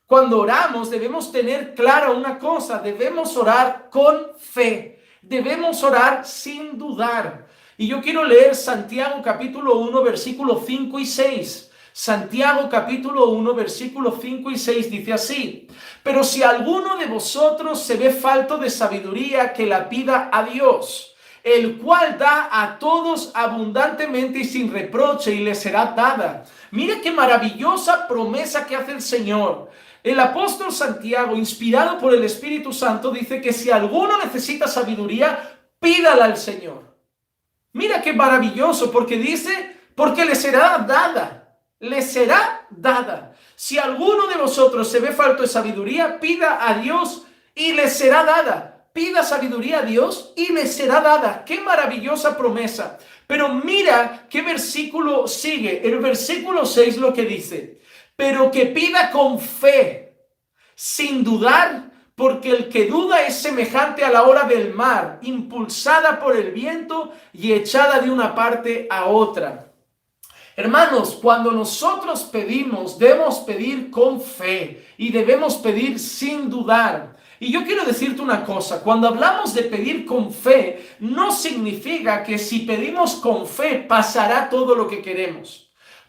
Cuando oramos debemos tener clara una cosa: debemos orar con fe, debemos orar sin dudar. Y yo quiero leer Santiago capítulo 1 versículos 5 y 6. Santiago capítulo 1 versículos 5 y 6 dice así: pero si alguno de vosotros se ve falto de sabiduría, que la pida a Dios, el cual da a todos abundantemente y sin reproche, y le será dada. Mira qué maravillosa promesa que hace el Señor. El apóstol Santiago, inspirado por el Espíritu Santo, dice que si alguno necesita sabiduría, pídala al Señor. Mira qué maravilloso, porque dice: porque le será dada. Le será dada. Si alguno de vosotros se ve falto de sabiduría, pida a Dios y le será dada. Pida sabiduría a Dios y le será dada. ¡Qué maravillosa promesa! Pero mira qué versículo sigue. El versículo 6 lo que dice: pero que pida con fe, sin dudar, porque el que duda es semejante a la ola del mar, impulsada por el viento y echada de una parte a otra. Hermanos, cuando nosotros pedimos, debemos pedir con fe y debemos pedir sin dudar. Y yo quiero decirte una cosa: cuando hablamos de pedir con fe, no significa que si pedimos con fe pasará todo lo que queremos.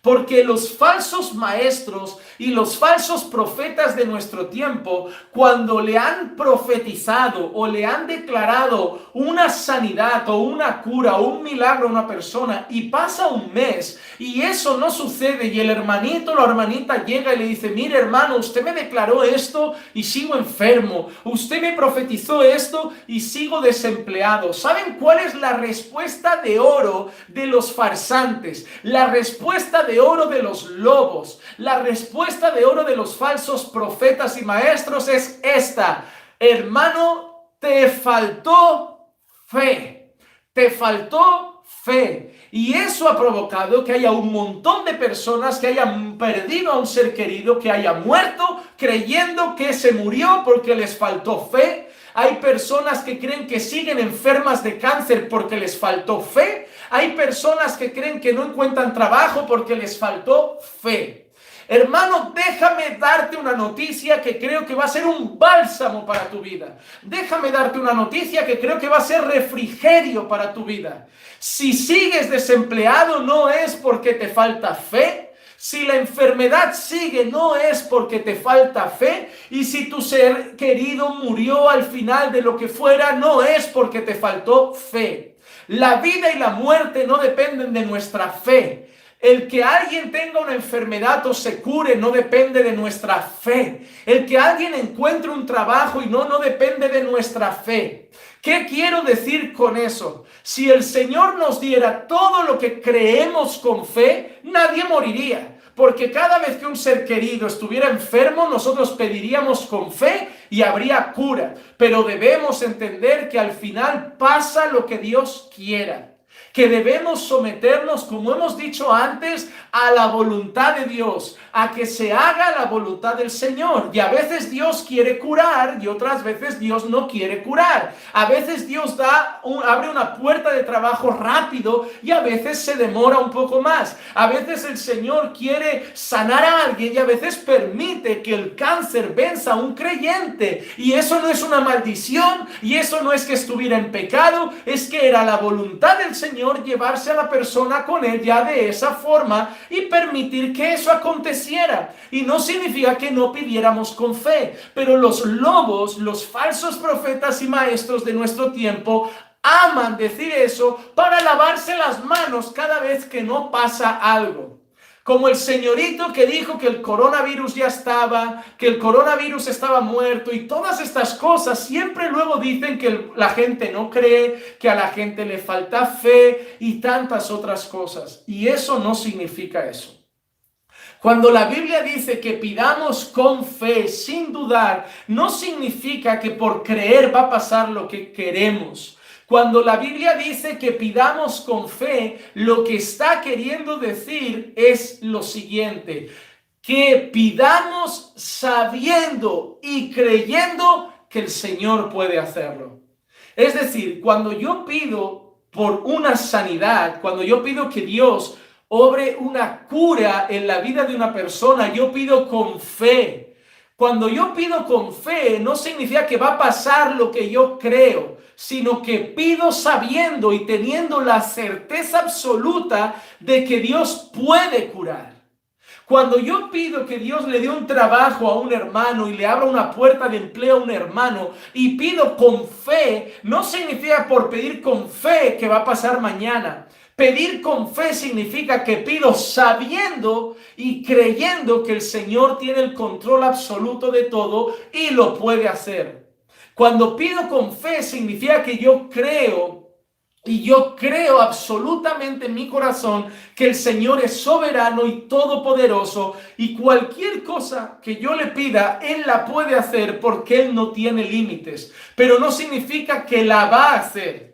Porque los falsos maestros y los falsos profetas de nuestro tiempo, cuando le han profetizado o le han declarado una sanidad o una cura o un milagro a una persona y pasa un mes y eso no sucede y el hermanito o la hermanita llega y le dice, mire hermano, usted me declaró esto y sigo enfermo, usted me profetizó esto y sigo desempleado. ¿Saben cuál es la respuesta de oro de los farsantes? La respuesta de oro de los lobos, la respuesta de oro de los falsos profetas y maestros es esta: hermano, te faltó fe, te faltó fe. Y eso ha provocado que haya un montón de personas que hayan perdido a un ser querido, que haya muerto creyendo que se murió porque les faltó fe. Hay personas que creen que siguen enfermas de cáncer porque les faltó fe. Hay personas que creen que no encuentran trabajo porque les faltó fe. Hermano, déjame darte una noticia que creo que va a ser un bálsamo para tu vida. Déjame darte una noticia que creo que va a ser refrigerio para tu vida. Si sigues desempleado, no es porque te falta fe. Si la enfermedad sigue, no es porque te falta fe. Y si tu ser querido murió al final de lo que fuera, no es porque te faltó fe. La vida y la muerte no dependen de nuestra fe. El que alguien tenga una enfermedad o se cure no depende de nuestra fe. El que alguien encuentre un trabajo y no depende de nuestra fe. ¿Qué quiero decir con eso? Si el Señor nos diera todo lo que creemos con fe, nadie moriría. Porque cada vez que un ser querido estuviera enfermo, nosotros pediríamos con fe y habría cura. Pero debemos entender que al final pasa lo que Dios quiera. Que debemos someternos, como hemos dicho antes, a la voluntad de Dios, a que se haga la voluntad del Señor. Y a veces Dios quiere curar y otras veces Dios no quiere curar. A veces Dios abre una puerta de trabajo rápido y a veces se demora un poco más. A veces el Señor quiere sanar a alguien y a veces permite que el cáncer venza a un creyente. Y eso no es una maldición y eso no es que estuviera en pecado, es que era la voluntad del Señor llevarse a la persona con él ya de esa forma y permitir que eso aconteciera. Y no significa que no pidiéramos con fe, pero los lobos, los falsos profetas y maestros de nuestro tiempo aman decir eso para lavarse las manos cada vez que no pasa algo. Como el señorito que dijo que el coronavirus ya estaba, que el coronavirus estaba muerto y todas estas cosas, siempre luego dicen que la gente no cree, que a la gente le falta fe y tantas otras cosas. Y eso no significa eso. Cuando la Biblia dice que pidamos con fe, sin dudar, no significa que por creer va a pasar lo que queremos. Cuando la Biblia dice que pidamos con fe, lo que está queriendo decir es lo siguiente: que pidamos sabiendo y creyendo que el Señor puede hacerlo. Es decir, cuando yo pido por una sanidad, cuando yo pido que Dios obre una cura en la vida de una persona, yo pido con fe. Cuando yo pido con fe, no significa que va a pasar lo que yo creo, sino que pido sabiendo y teniendo la certeza absoluta de que Dios puede curar. Cuando yo pido que Dios le dé un trabajo a un hermano y le abra una puerta de empleo a un hermano y pido con fe, no significa por pedir con fe que va a pasar mañana. Pedir con fe significa que pido sabiendo y creyendo que el Señor tiene el control absoluto de todo y lo puede hacer. Cuando pido con fe significa que yo creo, y yo creo absolutamente en mi corazón que el Señor es soberano y todopoderoso y cualquier cosa que yo le pida, Él la puede hacer porque Él no tiene límites. Pero no significa que la va a hacer.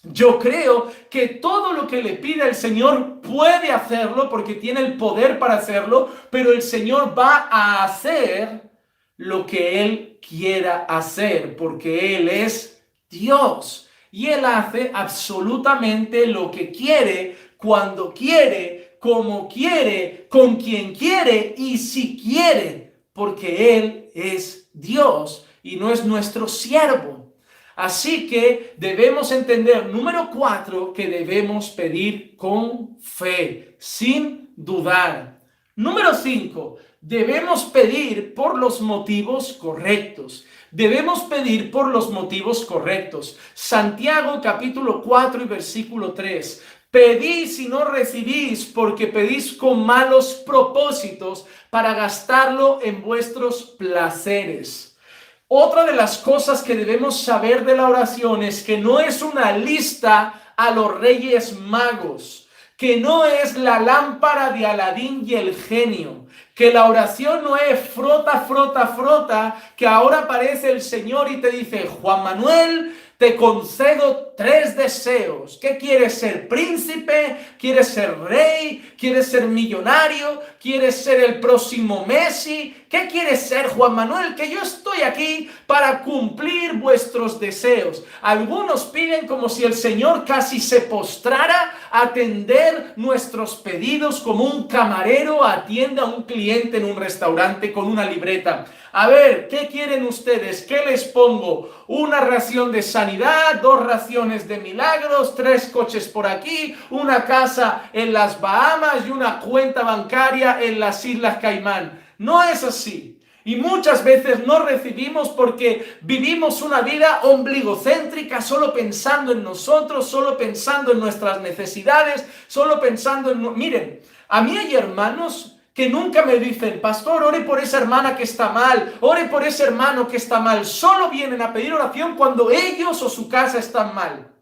Yo creo que todo lo que le pida el Señor puede hacerlo porque tiene el poder para hacerlo, pero el Señor va a hacer lo que Él quiera hacer porque Él es Dios y Él hace absolutamente lo que quiere, cuando quiere, como quiere, con quien quiere y si quiere, porque Él es Dios y no es nuestro siervo. Así que debemos entender, número 4, que debemos pedir con fe, sin dudar. Número 5, debemos pedir por los motivos correctos. Debemos pedir por los motivos correctos. Santiago capítulo 4 y versículo 3. Pedís y no recibís porque pedís con malos propósitos para gastarlo en vuestros placeres. Otra de las cosas que debemos saber de la oración es que no es una lista a los Reyes Magos, que no es la lámpara de Aladín y el genio, que la oración no es frota, frota, frota, que ahora aparece el Señor y te dice, Juan Manuel, te concedo 3 deseos. ¿Qué quieres ser? ¿Príncipe? ¿Quieres ser rey? ¿Quieres ser millonario? ¿Quieres ser el próximo Messi? ¿Qué quieres ser, Juan Manuel? Que yo estoy aquí para cumplir vuestros deseos. Algunos piden como si el Señor casi se postrara a atender nuestros pedidos como un camarero atiende a un cliente en un restaurante con una libreta. A ver, ¿qué quieren ustedes? ¿Qué les pongo? ¿Una ración de sanidad? 2 raciones de milagros, 3 coches por aquí, una casa en las Bahamas y una cuenta bancaria en las Islas Caimán. No es así. Y muchas veces no recibimos porque vivimos una vida ombligocéntrica, solo pensando en nosotros, solo pensando en nuestras necesidades, solo pensando en... Miren, a mí hay hermanos que nunca me dicen, pastor, ore por esa hermana que está mal, ore por ese hermano que está mal. Solo vienen a pedir oración cuando ellos o su casa están mal.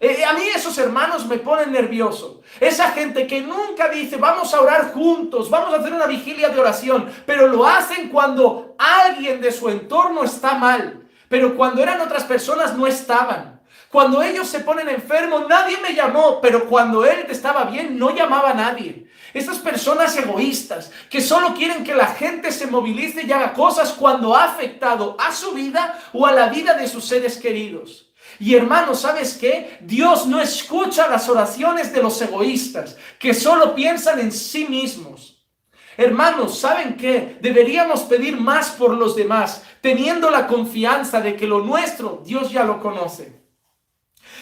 A mí esos hermanos me ponen nervioso. Esa gente que nunca dice, vamos a orar juntos, vamos a hacer una vigilia de oración, pero lo hacen cuando alguien de su entorno está mal. Pero cuando eran otras personas no estaban. Cuando ellos se ponen enfermos, nadie me llamó, pero cuando él estaba bien, no llamaba a nadie. Estas personas egoístas que solo quieren que la gente se movilice y haga cosas cuando ha afectado a su vida o a la vida de sus seres queridos. Y hermanos, ¿sabes qué? Dios no escucha las oraciones de los egoístas que solo piensan en sí mismos. Hermanos, ¿saben qué? Deberíamos pedir más por los demás, teniendo la confianza de que lo nuestro Dios ya lo conoce.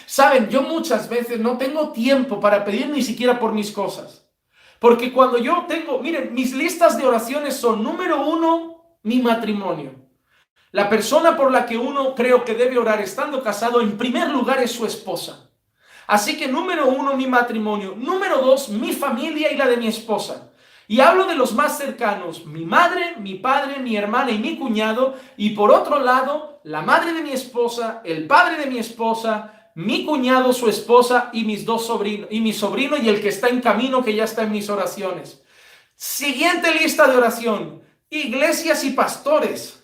Saben, yo muchas veces no tengo tiempo para pedir ni siquiera por mis cosas. Porque cuando yo tengo, miren, mis listas de oraciones son, número 1, mi matrimonio. La persona por la que uno creo que debe orar estando casado, en primer lugar, es su esposa. Así que número 1, mi matrimonio. Número 2, mi familia y la de mi esposa. Y hablo de los más cercanos, mi madre, mi padre, mi hermana y mi cuñado. Y por otro lado, la madre de mi esposa, el padre de mi esposa, mi cuñado, su esposa y mis 2 sobrinos, y mi sobrino y el que está en camino, que ya está en mis oraciones. Siguiente lista de oración, iglesias y pastores.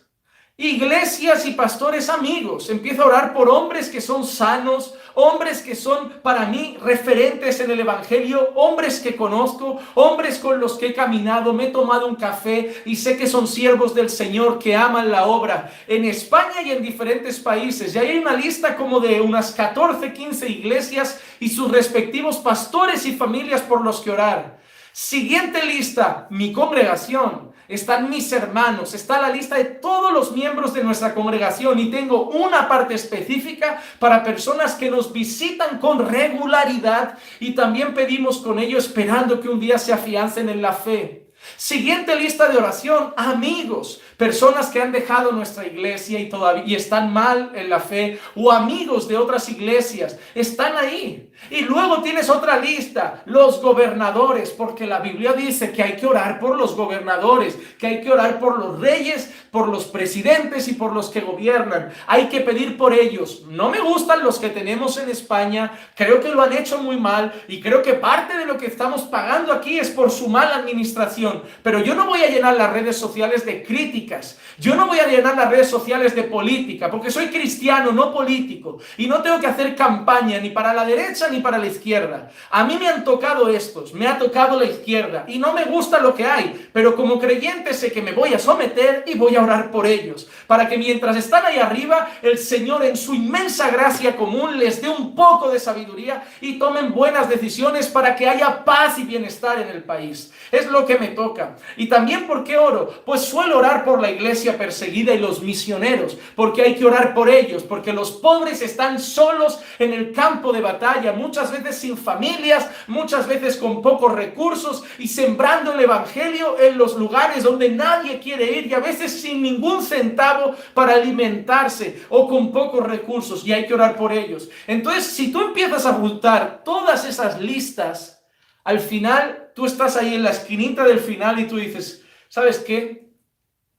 Iglesias y pastores amigos. Empiezo a orar por hombres que son sanos, hombres que son para mí referentes en el evangelio, hombres que conozco, hombres con los que he caminado, me he tomado un café y sé que son siervos del Señor, que aman la obra en España y en diferentes países. Y ahí hay una lista como de unas 14, 15 iglesias y sus respectivos pastores y familias por los que orar. Siguiente lista, mi congregación. Están mis hermanos, está la lista de todos los miembros de nuestra congregación y tengo una parte específica para personas que nos visitan con regularidad y también pedimos con ellos esperando que un día se afiancen en la fe. Siguiente lista de oración, amigos, personas que han dejado nuestra iglesia y todavía están mal en la fe, o amigos de otras iglesias, están ahí. Y luego tienes otra lista, los gobernadores, porque la Biblia dice que hay que orar por los gobernadores, que hay que orar por los reyes, por los presidentes y por los que gobiernan. Hay que pedir por ellos. No me gustan los que tenemos en España, creo que lo han hecho muy mal y creo que parte de lo que estamos pagando aquí es por su mala administración. Pero yo no voy a llenar las redes sociales de críticas, yo no voy a llenar las redes sociales de política, porque soy cristiano, no político, y no tengo que hacer campaña ni para la derecha ni para la izquierda. A mí me han tocado estos, me ha tocado la izquierda, y no me gusta lo que hay, pero como creyente sé que me voy a someter y voy a orar por ellos, para que mientras están ahí arriba, el Señor en su inmensa gracia común les dé un poco de sabiduría y tomen buenas decisiones para que haya paz y bienestar en el país. Es lo que me toca. toca. Y también, ¿por qué oro? Pues suelo orar por la iglesia perseguida y los misioneros, porque hay que orar por ellos, porque los pobres están solos en el campo de batalla, muchas veces sin familias, muchas veces con pocos recursos y sembrando el evangelio en los lugares donde nadie quiere ir y a veces sin ningún centavo para alimentarse o con pocos recursos, y hay que orar por ellos. Entonces, si tú empiezas a juntar todas esas listas, al final tú estás ahí en la esquinita del final y tú dices, ¿sabes qué?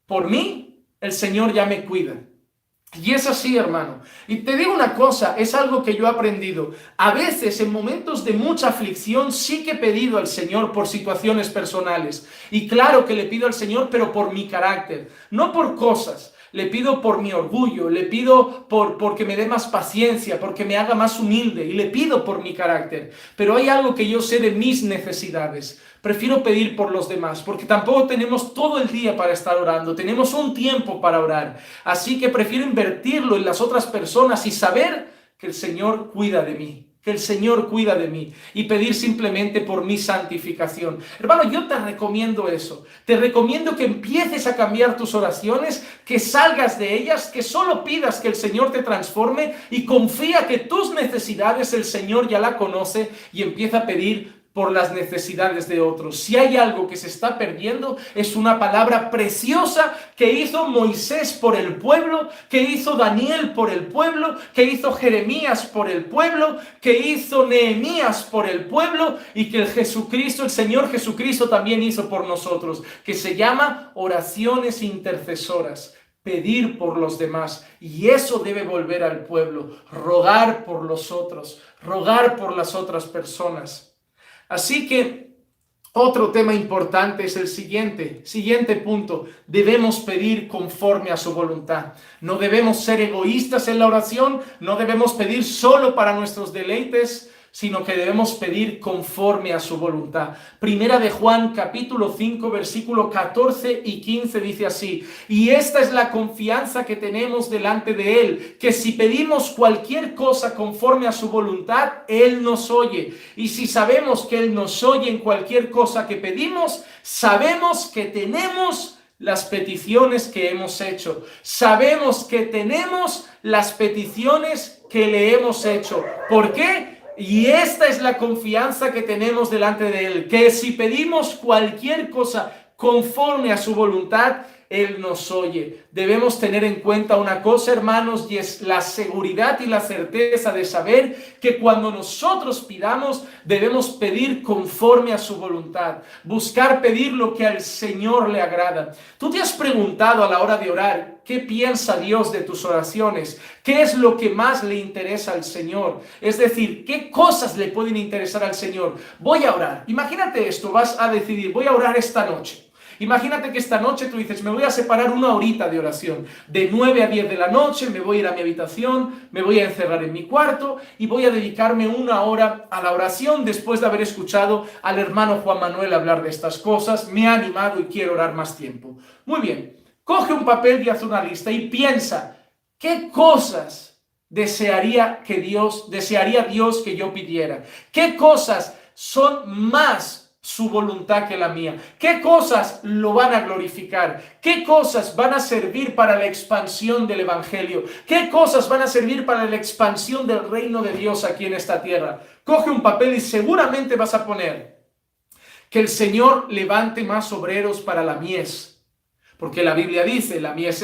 Por mí, el Señor ya me cuida. Y es así, hermano. Y te digo una cosa, es algo que yo he aprendido. A veces, en momentos de mucha aflicción, sí que he pedido al Señor por situaciones personales. Y claro que le pido al Señor, pero por mi carácter, no por cosas. Le pido por mi orgullo, le pido porque me dé más paciencia, porque me haga más humilde, y le pido por mi carácter. Pero hay algo que yo sé de mis necesidades. Prefiero pedir por los demás, porque tampoco tenemos todo el día para estar orando, tenemos un tiempo para orar. Así que prefiero invertirlo en las otras personas y saber que el Señor cuida de mí. Que el Señor cuida de mí y pedir simplemente por mi santificación. Hermano, yo te recomiendo eso. Te recomiendo que empieces a cambiar tus oraciones, que salgas de ellas, que solo pidas que el Señor te transforme y confía que tus necesidades el Señor ya la conoce y empieza a pedir por las necesidades de otros. Si hay algo que se está perdiendo, es una palabra preciosa que hizo Moisés por el pueblo, que hizo Daniel por el pueblo, que hizo Jeremías por el pueblo, que hizo Nehemías por el pueblo y que el Señor Jesucristo también hizo por nosotros, que se llama oraciones intercesoras. Pedir por los demás, y eso debe volver al pueblo, rogar por los otros, rogar por las otras personas. Así que otro tema importante es el siguiente punto. Debemos pedir conforme a su voluntad. No debemos ser egoístas en la oración, no debemos pedir solo para nuestros deleites, sino que debemos pedir conforme a su voluntad. Primera de Juan, capítulo 5, versículo 14 y 15 dice así: y esta es la confianza que tenemos delante de Él, que si pedimos cualquier cosa conforme a su voluntad, Él nos oye. Y si sabemos que Él nos oye en cualquier cosa que pedimos, sabemos que tenemos las peticiones que hemos hecho. Sabemos que tenemos las peticiones que le hemos hecho. ¿Por qué? Y esta es la confianza que tenemos delante de Él, que si pedimos cualquier cosa conforme a su voluntad, Él nos oye. Debemos tener en cuenta una cosa, hermanos, y es la seguridad y la certeza de saber que cuando nosotros pidamos, debemos pedir conforme a su voluntad. Buscar pedir lo que al Señor le agrada. ¿Tú te has preguntado a la hora de orar qué piensa Dios de tus oraciones? ¿Qué es lo que más le interesa al Señor? Es decir, ¿qué cosas le pueden interesar al Señor? Voy a orar. Imagínate esto, vas a decidir, voy a orar esta noche. Imagínate que esta noche tú dices, me voy a separar una horita de oración. De 9 a 10 de la noche me voy a ir a mi habitación, me voy a encerrar en mi cuarto y voy a dedicarme una hora a la oración después de haber escuchado al hermano Juan Manuel hablar de estas cosas. Me ha animado y quiero orar más tiempo. Muy bien, coge un papel y haz una lista y piensa, ¿qué cosas desearía Dios que yo pidiera? ¿Qué cosas son más su voluntad que la mía? ¿Qué cosas lo van a glorificar? ¿Qué cosas van a servir para la expansión del evangelio? ¿Qué cosas van a servir para la expansión del reino de Dios aquí en esta tierra? Coge un papel y seguramente vas a poner que el Señor levante más obreros para la mies, porque la Biblia dice, la mies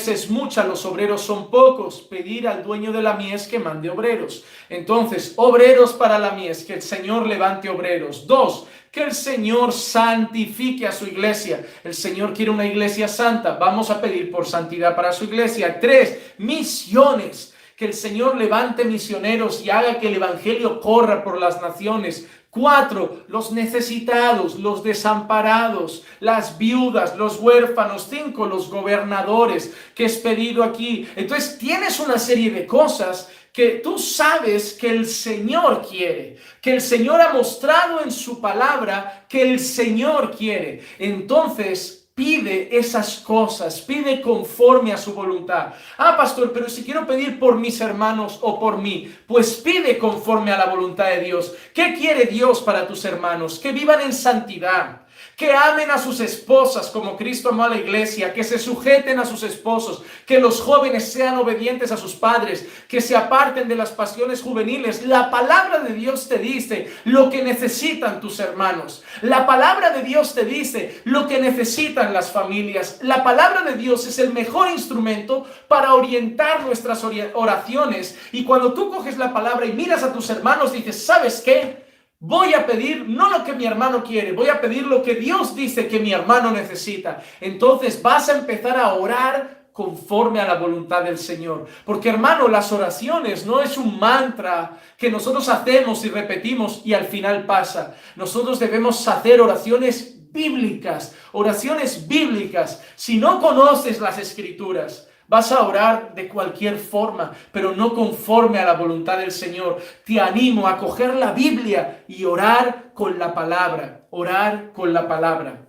es mucha, los obreros son pocos. Pedir al dueño de la mies que mande obreros. Entonces, obreros para la mies, que el Señor levante obreros. 2, que el Señor santifique a su iglesia. El Señor quiere una iglesia santa. Vamos a pedir por santidad para su iglesia. 3, misiones. Que el Señor levante misioneros y haga que el evangelio corra por las naciones. 4, los necesitados, los desamparados, las viudas, los huérfanos. 5, los gobernadores, que es pedido aquí. Entonces tienes una serie de cosas que tú sabes que el Señor quiere, que el Señor ha mostrado en su palabra que el Señor quiere. Entonces, pide esas cosas, pide conforme a su voluntad. Ah, pastor, pero si quiero pedir por mis hermanos o por mí, pues pide conforme a la voluntad de Dios. ¿Qué quiere Dios para tus hermanos? Que vivan en santidad, que amen a sus esposas como Cristo amó a la iglesia, que se sujeten a sus esposos, que los jóvenes sean obedientes a sus padres, que se aparten de las pasiones juveniles. La palabra de Dios te dice lo que necesitan tus hermanos. La palabra de Dios te dice lo que necesitan las familias. La palabra de Dios es el mejor instrumento para orientar nuestras oraciones. Y cuando tú coges la palabra y miras a tus hermanos, dices, ¿sabes qué? Voy a pedir no lo que mi hermano quiere, voy a pedir lo que Dios dice que mi hermano necesita. Entonces vas a empezar a orar conforme a la voluntad del Señor. Porque, hermano, las oraciones no es un mantra que nosotros hacemos y repetimos y al final pasa. Nosotros debemos hacer oraciones bíblicas, oraciones bíblicas. Si no conoces las Escrituras, vas a orar de cualquier forma, pero no conforme a la voluntad del Señor. Te animo a coger la Biblia y orar con la palabra. Orar con la palabra.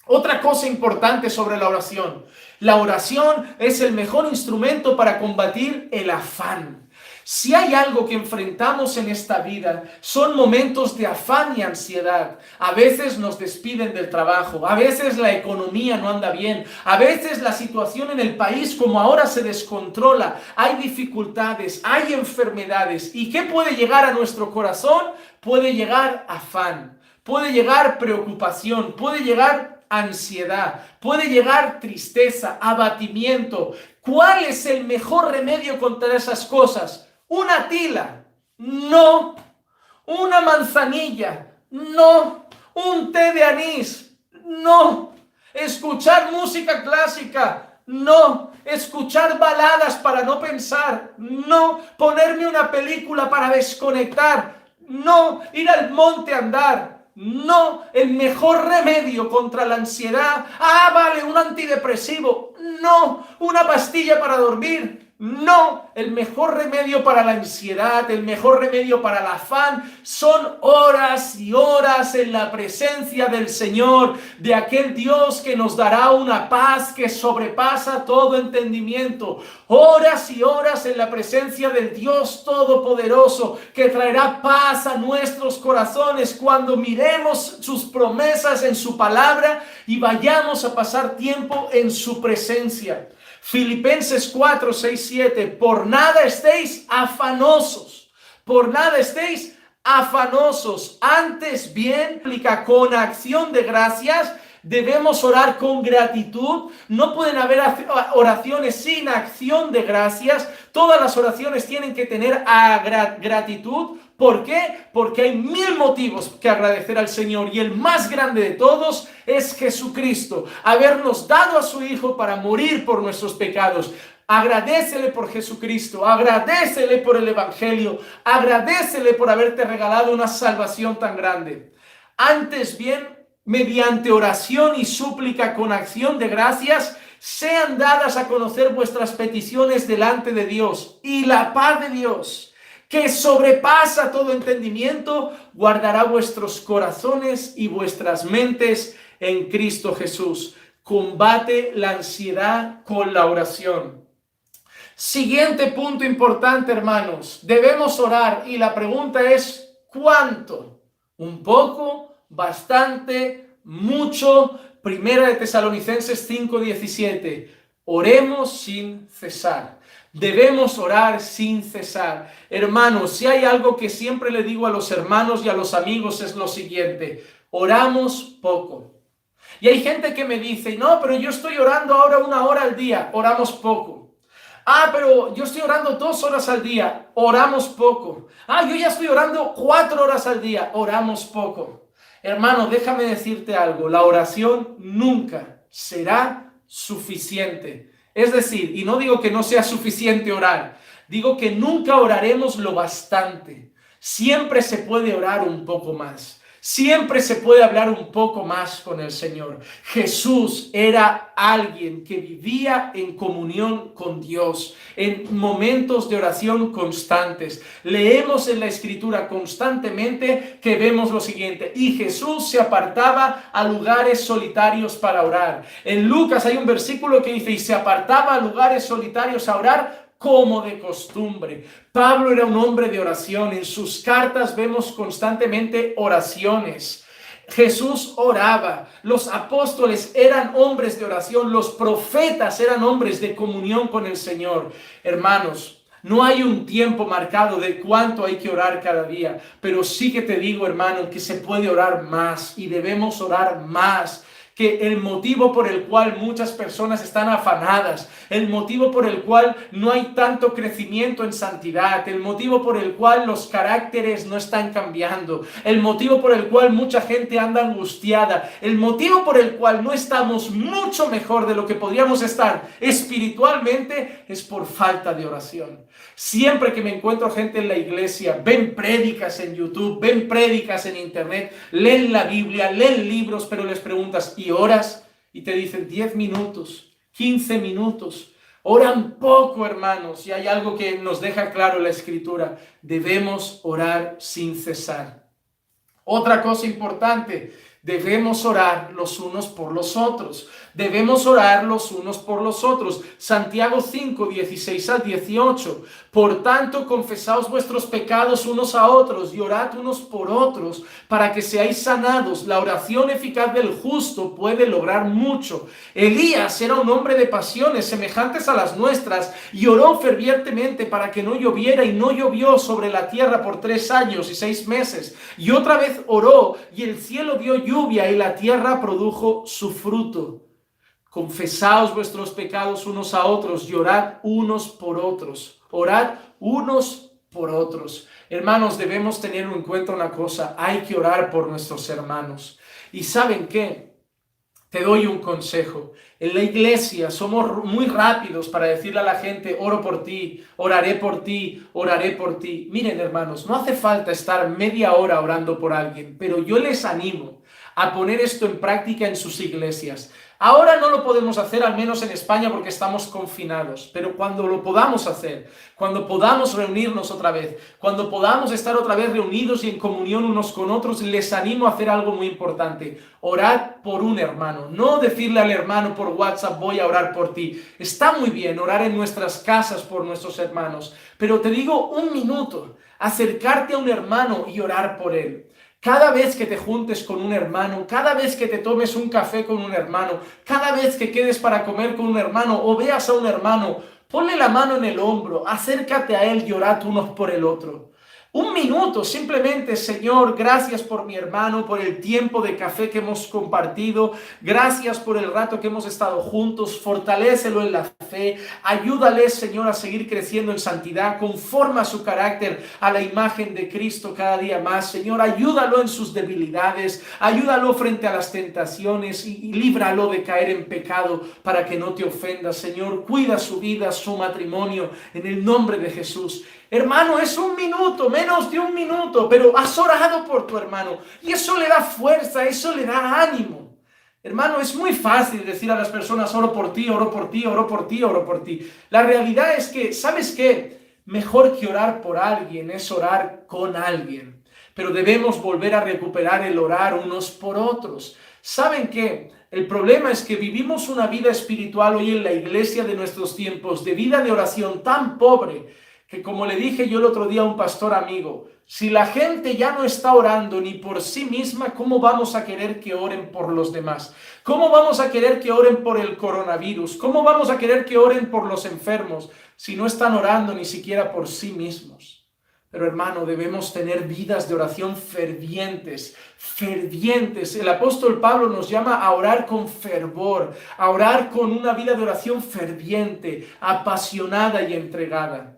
Otra cosa importante sobre la oración. La oración es el mejor instrumento para combatir el afán. Si hay algo que enfrentamos en esta vida, son momentos de afán y ansiedad. A veces nos despiden del trabajo, a veces la economía no anda bien, a veces la situación en el país como ahora se descontrola, hay dificultades, hay enfermedades. ¿Y qué puede llegar a nuestro corazón? Puede llegar afán, puede llegar preocupación, puede llegar ansiedad, puede llegar tristeza, abatimiento. ¿Cuál es el mejor remedio contra esas cosas? ¿Una tila? No. ¿Una manzanilla? No. ¿Un té de anís? No. ¿Escuchar música clásica? No. ¿Escuchar baladas para no pensar? No. ¿Ponerme una película para desconectar? No. ¿Ir al monte a andar? No. ¿El mejor remedio contra la ansiedad? Ah, vale, un antidepresivo. No. ¿Una pastilla para dormir? No, el mejor remedio para la ansiedad, el mejor remedio para el afán son horas y horas en la presencia del Señor, de aquel Dios que nos dará una paz que sobrepasa todo entendimiento. Horas y horas en la presencia del Dios Todopoderoso que traerá paz a nuestros corazones cuando miremos sus promesas en su palabra y vayamos a pasar tiempo en su presencia. Filipenses 4, 6, 7, por nada estéis afanosos, por nada estéis afanosos, antes bien, implica con acción de gracias, debemos orar con gratitud, no pueden haber oraciones sin acción de gracias, todas las oraciones tienen que tener gratitud. ¿Por qué? Porque hay 1000 motivos que agradecer al Señor y el más grande de todos es Jesucristo, habernos dado a su Hijo para morir por nuestros pecados. Agradécele por Jesucristo, agradécele por el Evangelio, agradécele por haberte regalado una salvación tan grande. Antes bien, mediante oración y súplica con acción de gracias, sean dadas a conocer vuestras peticiones delante de Dios, y la paz de Dios, que sobrepasa todo entendimiento, guardará vuestros corazones y vuestras mentes en Cristo Jesús. Combate la ansiedad con la oración. Siguiente punto importante, hermanos. Debemos orar y la pregunta es, ¿cuánto? ¿Un poco? ¿Bastante? ¿Mucho? Primera de Tesalonicenses 5:17. Oremos sin cesar. Debemos orar sin cesar. Hermanos, si hay algo que siempre le digo a los hermanos y a los amigos es lo siguiente: oramos poco. Y hay gente que me dice, no, pero yo estoy orando ahora 1 hora al día, oramos poco. Ah, pero yo estoy orando 2 horas al día, oramos poco. Ah, yo ya estoy orando 4 horas al día, oramos poco. Hermano, déjame decirte algo, la oración nunca será suficiente. Es decir, y no digo que no sea suficiente orar, digo que nunca oraremos lo bastante. Siempre se puede orar un poco más. Siempre se puede hablar un poco más con el Señor. Jesús era alguien que vivía en comunión con Dios, en momentos de oración constantes. Leemos en la Escritura constantemente que vemos lo siguiente: y Jesús se apartaba a lugares solitarios para orar. En Lucas hay un versículo que dice: y se apartaba a lugares solitarios a orar, como de costumbre. Pablo era un hombre de oración. En sus cartas vemos constantemente oraciones. Jesús oraba. Los apóstoles eran hombres de oración. Los profetas eran hombres de comunión con el Señor. Hermanos, no hay un tiempo marcado de cuánto hay que orar cada día, pero sí que te digo, hermano, que se puede orar más y debemos orar más. Que el motivo por el cual muchas personas están afanadas, el motivo por el cual no hay tanto crecimiento en santidad, el motivo por el cual los caracteres no están cambiando, el motivo por el cual mucha gente anda angustiada, el motivo por el cual no estamos mucho mejor de lo que podríamos estar espiritualmente, es por falta de oración. Siempre que me encuentro gente en la iglesia, ven prédicas en YouTube, ven prédicas en internet, leen la Biblia, leen libros, pero les preguntas: ¿y oras? Y te dicen 10 minutos, 15 minutos. Oran poco, hermanos. Y hay algo que nos deja claro la Escritura: debemos orar sin cesar. Otra cosa importante: debemos orar los unos por los otros. Debemos orar los unos por los otros. Santiago 5, 16 al 18. Por tanto, confesaos vuestros pecados unos a otros y orad unos por otros para que seáis sanados. La oración eficaz del justo puede lograr mucho. Elías era un hombre de pasiones semejantes a las nuestras y oró fervientemente para que no lloviera, y no llovió sobre la tierra por 3 años y 6 meses. Y otra vez oró y el cielo dio lluvia y la tierra produjo su fruto. Confesaos vuestros pecados unos a otros y orad unos por otros. Orad unos por otros. Hermanos, debemos tener en cuenta una cosa: hay que orar por nuestros hermanos. ¿Y saben qué? Te doy un consejo. En la iglesia somos muy rápidos para decirle a la gente: oro por ti, oraré por ti, oraré por ti. Miren, hermanos, no hace falta estar media hora orando por alguien, pero yo les animo a poner esto en práctica en sus iglesias. Ahora no lo podemos hacer, al menos en España, porque estamos confinados, pero cuando lo podamos hacer, cuando podamos reunirnos otra vez, cuando podamos estar otra vez reunidos y en comunión unos con otros, les animo a hacer algo muy importante: orad por un hermano. No decirle al hermano por WhatsApp: voy a orar por ti. Está muy bien orar en nuestras casas por nuestros hermanos, pero te digo, un minuto, acercarte a un hermano y orar por él. Cada vez que te juntes con un hermano, cada vez que te tomes un café con un hermano, cada vez que quedes para comer con un hermano o veas a un hermano, ponle la mano en el hombro, acércate a él y orad unos por el otro. Un minuto, simplemente: Señor, gracias por mi hermano, por el tiempo de café que hemos compartido, gracias por el rato que hemos estado juntos, fortalécelo en la fe, ayúdale, Señor, a seguir creciendo en santidad, conforma su carácter a la imagen de Cristo cada día más. Señor, ayúdalo en sus debilidades, ayúdalo frente a las tentaciones y líbralo de caer en pecado para que no te ofenda. Señor, cuida su vida, su matrimonio, en el nombre de Jesús. Hermano, es un minuto, menos de un minuto, pero has orado por tu hermano y eso le da fuerza, eso le da ánimo. Hermano, es muy fácil decir a las personas: oro por ti, oro por ti, oro por ti, oro por ti. La realidad es que, ¿sabes qué? Mejor que orar por alguien es orar con alguien. Pero debemos volver a recuperar el orar unos por otros. ¿Saben qué? El problema es que vivimos una vida espiritual hoy en la iglesia de nuestros tiempos, de vida de oración tan pobre, que, como le dije yo el otro día a un pastor amigo, si la gente ya no está orando ni por sí misma, ¿cómo vamos a querer que oren por los demás? ¿Cómo vamos a querer que oren por el coronavirus? ¿Cómo vamos a querer que oren por los enfermos si no están orando ni siquiera por sí mismos? Pero, hermano, debemos tener vidas de oración fervientes, fervientes. El apóstol Pablo nos llama a orar con fervor, a orar con una vida de oración ferviente, apasionada y entregada.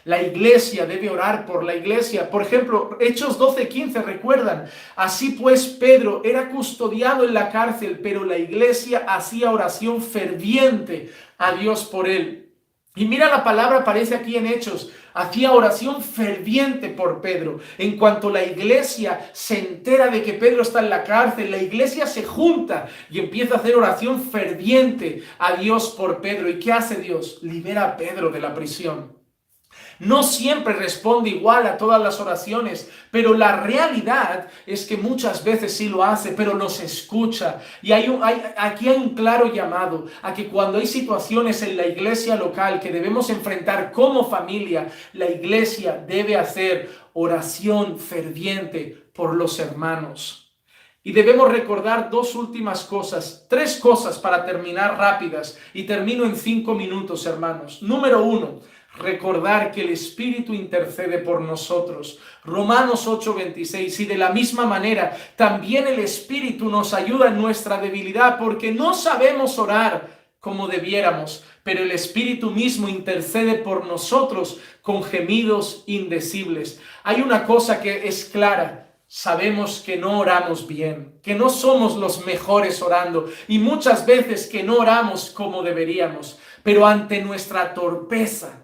La iglesia debe orar por la iglesia. Por ejemplo, Hechos 12:15, ¿recuerdan? Así pues, Pedro era custodiado en la cárcel, pero la iglesia hacía oración ferviente a Dios por él. Y mira, la palabra aparece aquí en Hechos. Hacía oración ferviente por Pedro. En cuanto la iglesia se entera de que Pedro está en la cárcel, la iglesia se junta y empieza a hacer oración ferviente a Dios por Pedro. ¿Y qué hace Dios? Libera a Pedro de la prisión. No siempre responde igual a todas las oraciones, pero la realidad es que muchas veces sí lo hace, pero nos escucha. Y aquí hay un claro llamado a que cuando hay situaciones en la iglesia local que debemos enfrentar como familia, la iglesia debe hacer oración ferviente por los hermanos. Y debemos recordar dos últimas cosas, tres cosas para terminar rápidas. Y termino en 5 minutos, hermanos. Número 1. Recordar que el Espíritu intercede por nosotros. Romanos 8:26. Y de la misma manera, también el Espíritu nos ayuda en nuestra debilidad, porque no sabemos orar como debiéramos, pero el Espíritu mismo intercede por nosotros con gemidos indecibles. Hay una cosa que es clara. Sabemos que no oramos bien, que no somos los mejores orando y muchas veces que no oramos como deberíamos, pero ante nuestra torpeza,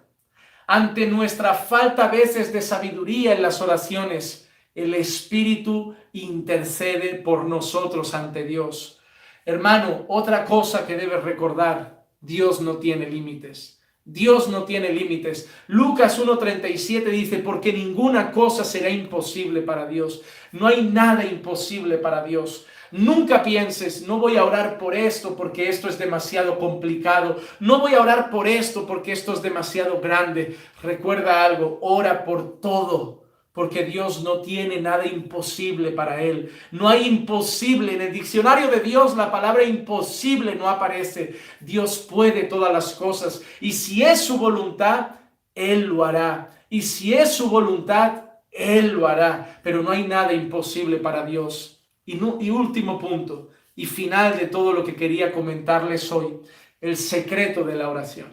ante nuestra falta a veces de sabiduría en las oraciones, el Espíritu intercede por nosotros ante Dios. Hermano, otra cosa que debes recordar, Dios no tiene límites. Dios no tiene límites. Lucas 1:37 dice, porque ninguna cosa será imposible para Dios. No hay nada imposible para Dios. Nunca pienses, no voy a orar por esto porque esto es demasiado complicado. No voy a orar por esto porque esto es demasiado grande. Recuerda algo, ora por todo, porque Dios no tiene nada imposible para Él. No hay imposible. En el diccionario de Dios la palabra imposible no aparece. Dios puede todas las cosas. Y si es su voluntad, Él lo hará. Y si es su voluntad, Él lo hará. Pero no hay nada imposible para Dios. Y último punto, y final de todo lo que quería comentarles hoy, el secreto de la oración.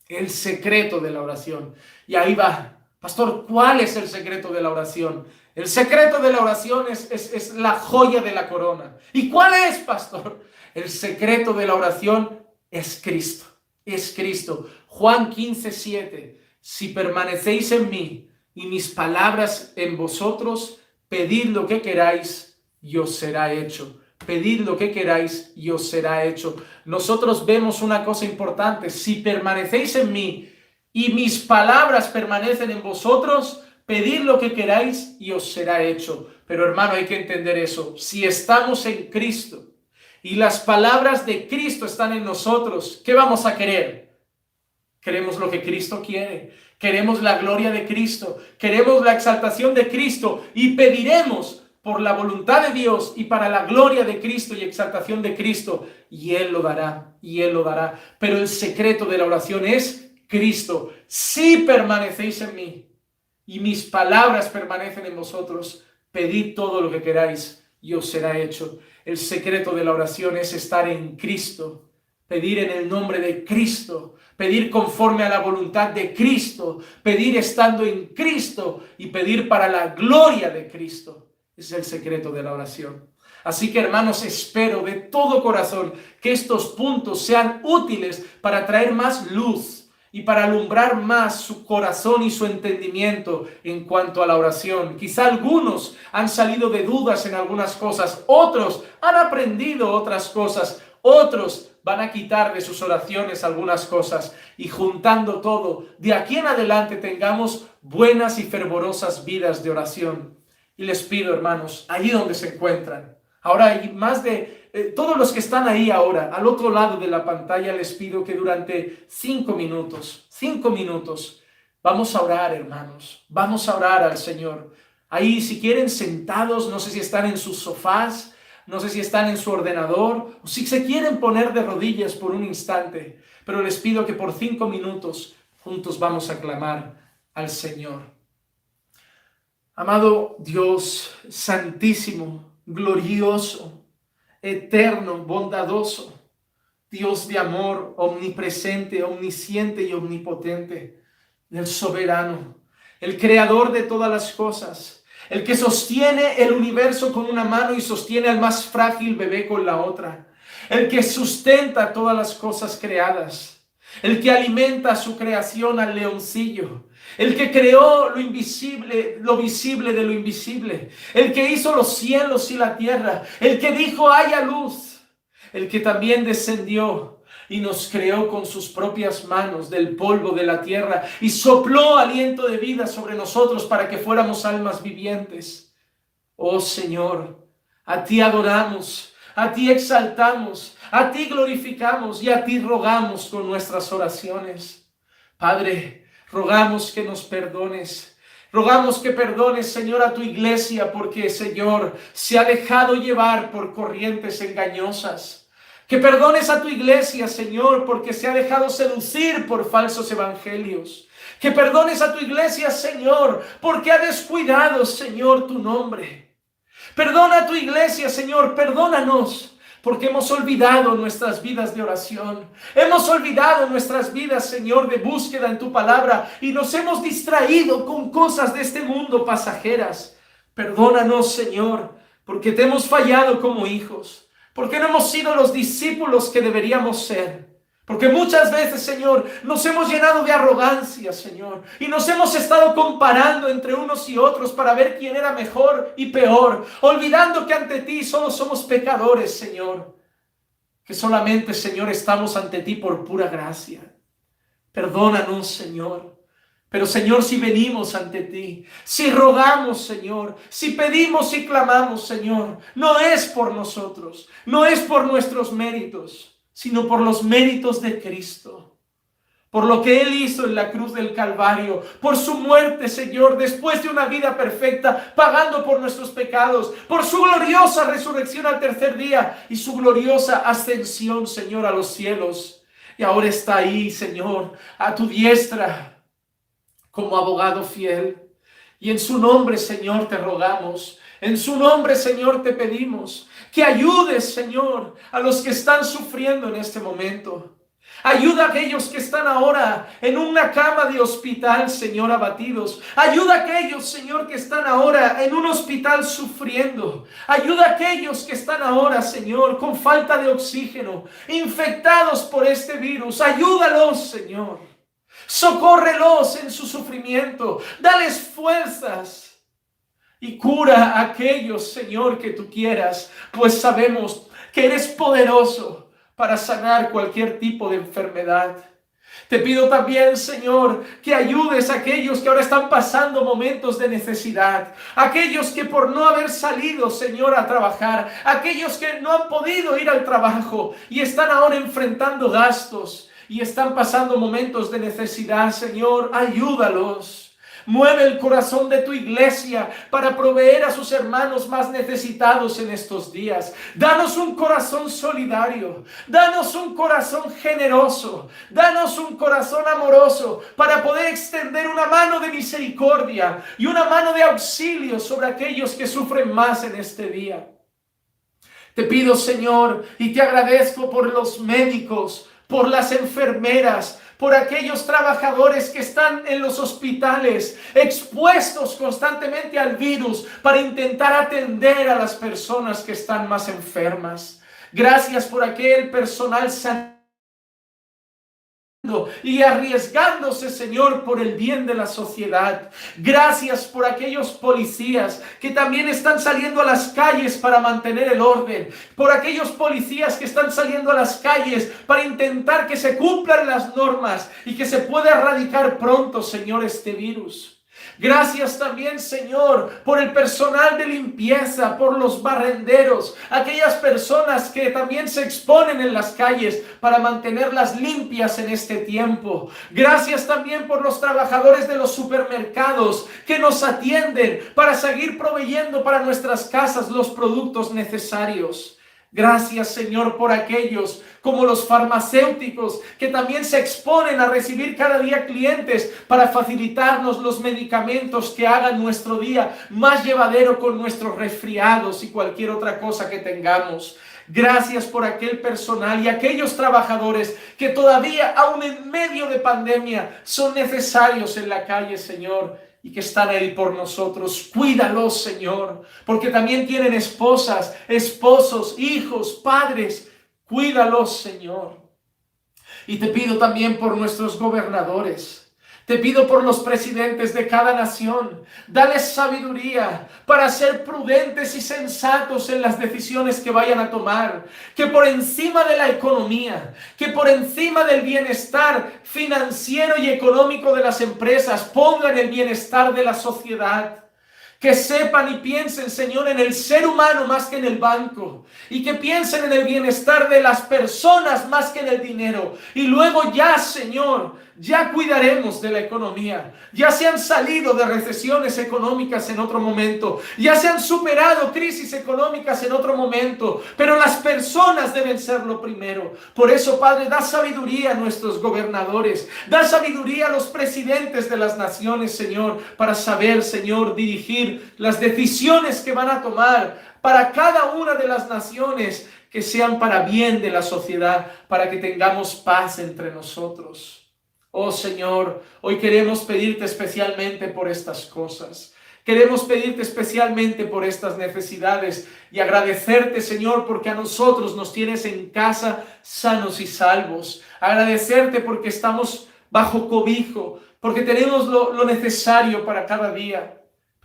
El secreto de la oración. Y ahí va. Pastor, ¿cuál es el secreto de la oración? El secreto de la oración es la joya de la corona. ¿Y cuál es, pastor? El secreto de la oración es Cristo. Es Cristo. Juan 15:7. Si permanecéis en mí y mis palabras en vosotros, pedid lo que queráis y os será hecho. Pedid lo que queráis y os será hecho. Nosotros vemos una cosa importante. Si permanecéis en mí y mis palabras permanecen en vosotros, pedid lo que queráis y os será hecho. Pero hermano, hay que entender eso. Si estamos en Cristo y las palabras de Cristo están en nosotros, ¿qué vamos a querer? Queremos lo que Cristo quiere. Queremos la gloria de Cristo. Queremos la exaltación de Cristo y pediremos por la voluntad de Dios y para la gloria de Cristo y exaltación de Cristo, y Él lo dará, y Él lo dará. Pero el secreto de la oración es Cristo. Si permanecéis en mí y mis palabras permanecen en vosotros, pedid todo lo que queráis y os será hecho. El secreto de la oración es estar en Cristo, pedir en el nombre de Cristo, pedir conforme a la voluntad de Cristo, pedir estando en Cristo y pedir para la gloria de Cristo. Es el secreto de la oración. Así que, hermanos, espero de todo corazón que estos puntos sean útiles para traer más luz y para alumbrar más su corazón y su entendimiento en cuanto a la oración. Quizá algunos han salido de dudas en algunas cosas, otros han aprendido otras cosas, otros van a quitar de sus oraciones algunas cosas, y juntando todo, de aquí en adelante tengamos buenas y fervorosas vidas de oración. Y les pido, hermanos, allí donde se encuentran, ahora hay más de todos los que están ahí ahora, al otro lado de la pantalla, les pido que durante 5 minutos, vamos a orar, hermanos, vamos a orar al Señor. Ahí, si quieren, sentados, no sé si están en sus sofás, no sé si están en su ordenador, o si se quieren poner de rodillas por un instante, pero les pido que por 5 minutos juntos vamos a clamar al Señor. Amado Dios, santísimo, glorioso, eterno, bondadoso, Dios de amor, omnipresente, omnisciente y omnipotente, el soberano, el creador de todas las cosas, el que sostiene el universo con una mano y sostiene al más frágil bebé con la otra, el que sustenta todas las cosas creadas, el que alimenta a su creación al leoncillo, el que creó lo invisible, lo visible de lo invisible, el que hizo los cielos y la tierra, el que dijo haya luz, el que también descendió y nos creó con sus propias manos del polvo de la tierra y sopló aliento de vida sobre nosotros para que fuéramos almas vivientes. Oh Señor, a ti adoramos, a ti exaltamos, a ti glorificamos y a ti rogamos con nuestras oraciones. Padre, rogamos que nos perdones. Rogamos que perdones, Señor, a tu iglesia porque, Señor, se ha dejado llevar por corrientes engañosas. Que perdones a tu iglesia, Señor, porque se ha dejado seducir por falsos evangelios. Que perdones a tu iglesia, Señor, porque ha descuidado, Señor, tu nombre. Perdona a tu iglesia, Señor, perdónanos. Porque hemos olvidado nuestras vidas de oración. Hemos olvidado nuestras vidas, Señor, de búsqueda en tu palabra. Y nos hemos distraído con cosas de este mundo pasajeras. Perdónanos, Señor, porque te hemos fallado como hijos. Porque no hemos sido los discípulos que deberíamos ser. Porque muchas veces, Señor, nos hemos llenado de arrogancia, Señor. Y nos hemos estado comparando entre unos y otros para ver quién era mejor y peor. Olvidando que ante ti solo somos pecadores, Señor. Que solamente, Señor, estamos ante ti por pura gracia. Perdónanos, Señor. Pero, Señor, si venimos ante ti, si rogamos, Señor, si pedimos y clamamos, Señor, no es por nosotros, no es por nuestros méritos, sino por los méritos de Cristo, por lo que Él hizo en la cruz del Calvario, por su muerte, Señor, después de una vida perfecta, pagando por nuestros pecados, por su gloriosa resurrección al tercer día y su gloriosa ascensión, Señor, a los cielos. Y ahora está ahí, Señor, a tu diestra, como abogado fiel. Y en su nombre, Señor, te rogamos. En su nombre, Señor, te pedimos que ayudes, Señor, a los que están sufriendo en este momento. Ayuda a aquellos que están ahora en una cama de hospital, Señor, abatidos. Ayuda a aquellos, Señor, que están ahora en un hospital sufriendo. Ayuda a aquellos que están ahora, Señor, con falta de oxígeno, infectados por este virus. Ayúdalos, Señor. Socórrelos en su sufrimiento. Dales fuerzas. Y cura a aquellos, Señor, que tú quieras, pues sabemos que eres poderoso para sanar cualquier tipo de enfermedad. Te pido también, Señor, que ayudes a aquellos que ahora están pasando momentos de necesidad. Aquellos que por no haber salido, Señor, a trabajar. Aquellos que no han podido ir al trabajo y están ahora enfrentando gastos y están pasando momentos de necesidad. Señor, ayúdalos. Mueve el corazón de tu iglesia para proveer a sus hermanos más necesitados en estos días. Danos un corazón solidario. Danos un corazón generoso. Danos un corazón amoroso para poder extender una mano de misericordia y una mano de auxilio sobre aquellos que sufren más en este día. Te pido, Señor, y te agradezco por los médicos, por las enfermeras, por aquellos trabajadores que están en los hospitales expuestos constantemente al virus para intentar atender a las personas que están más enfermas. Gracias por aquel personal sanitario y arriesgándose, Señor, por el bien de la sociedad. Gracias por aquellos policías que también están saliendo a las calles para mantener el orden, por aquellos policías que están saliendo a las calles para intentar que se cumplan las normas y que se pueda erradicar pronto, Señor, este virus. Gracias también, Señor, por el personal de limpieza, por los barrenderos, aquellas personas que también se exponen en las calles para mantenerlas limpias en este tiempo. Gracias también por los trabajadores de los supermercados que nos atienden para seguir proveyendo para nuestras casas los productos necesarios. Gracias, Señor, por aquellos como los farmacéuticos que también se exponen a recibir cada día clientes para facilitarnos los medicamentos que hagan nuestro día más llevadero con nuestros resfriados y cualquier otra cosa que tengamos. Gracias por aquel personal y aquellos trabajadores que todavía, aún en medio de pandemia, son necesarios en la calle, Señor, y que están ahí por nosotros. Cuídalos, Señor, porque también tienen esposas, esposos, hijos, padres. Cuídalos, Señor. Y te pido también por nuestros gobernadores. Te pido por los presidentes de cada nación. Dales sabiduría para ser prudentes y sensatos en las decisiones que vayan a tomar. Que por encima de la economía, que por encima del bienestar financiero y económico de las empresas, pongan el bienestar de la sociedad. Que sepan y piensen, Señor, en el ser humano más que en el banco. Y que piensen en el bienestar de las personas más que en el dinero. Y luego ya, Señor, ya cuidaremos de la economía. Ya se han salido de recesiones económicas en otro momento. Ya se han superado crisis económicas en otro momento. Pero las personas deben ser lo primero. Por eso, Padre, da sabiduría a nuestros gobernadores. Da sabiduría a los presidentes de las naciones, Señor, para saber, Señor, dirigir las decisiones que van a tomar para cada una de las naciones, que sean para bien de la sociedad, para que tengamos paz entre nosotros. Oh Señor, hoy queremos pedirte especialmente por estas cosas. Queremos pedirte especialmente por estas necesidades y agradecerte, Señor, porque a nosotros nos tienes en casa sanos y salvos. Agradecerte porque estamos bajo cobijo, porque tenemos lo necesario para cada día.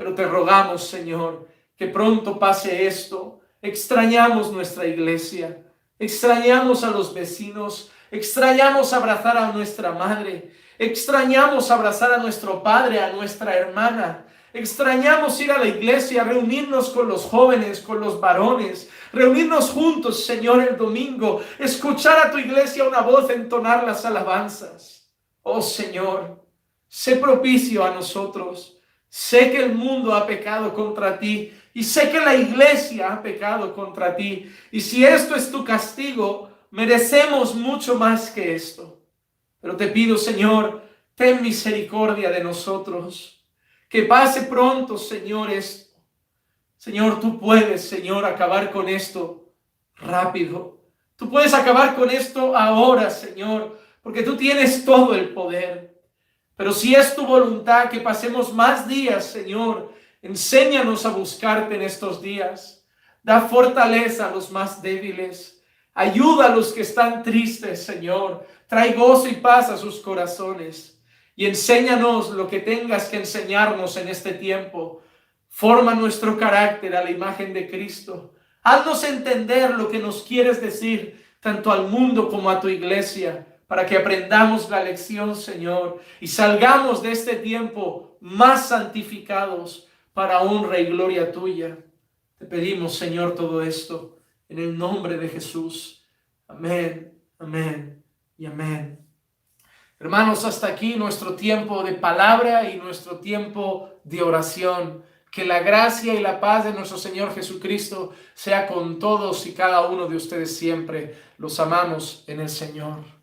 Pero te rogamos, Señor, que pronto pase esto. Extrañamos nuestra iglesia, extrañamos a los vecinos, extrañamos abrazar a nuestra madre, extrañamos abrazar a nuestro padre, a nuestra hermana, extrañamos ir a la iglesia, reunirnos con los jóvenes, con los varones, reunirnos juntos, Señor, el domingo, escuchar a tu iglesia una voz entonar las alabanzas. Oh Señor, sé propicio a nosotros. Sé que el mundo ha pecado contra ti y sé que la iglesia ha pecado contra ti. Y si esto es tu castigo, merecemos mucho más que esto. Pero te pido, Señor, ten misericordia de nosotros. Que pase pronto, Señor, esto. Señor, tú puedes, Señor, acabar con esto rápido. Tú puedes acabar con esto ahora, Señor, porque tú tienes todo el poder. Pero si es tu voluntad que pasemos más días, Señor, enséñanos a buscarte en estos días. Da fortaleza a los más débiles. Ayuda a los que están tristes, Señor. Trae gozo y paz a sus corazones. Y enséñanos lo que tengas que enseñarnos en este tiempo. Forma nuestro carácter a la imagen de Cristo. Haznos entender lo que nos quieres decir, tanto al mundo como a tu iglesia, para que aprendamos la lección, Señor, y salgamos de este tiempo más santificados para honra y gloria tuya. Te pedimos, Señor, todo esto en el nombre de Jesús. Amén, amén y amén. Hermanos, hasta aquí nuestro tiempo de palabra y nuestro tiempo de oración. Que la gracia y la paz de nuestro Señor Jesucristo sea con todos y cada uno de ustedes siempre. Los amamos en el Señor.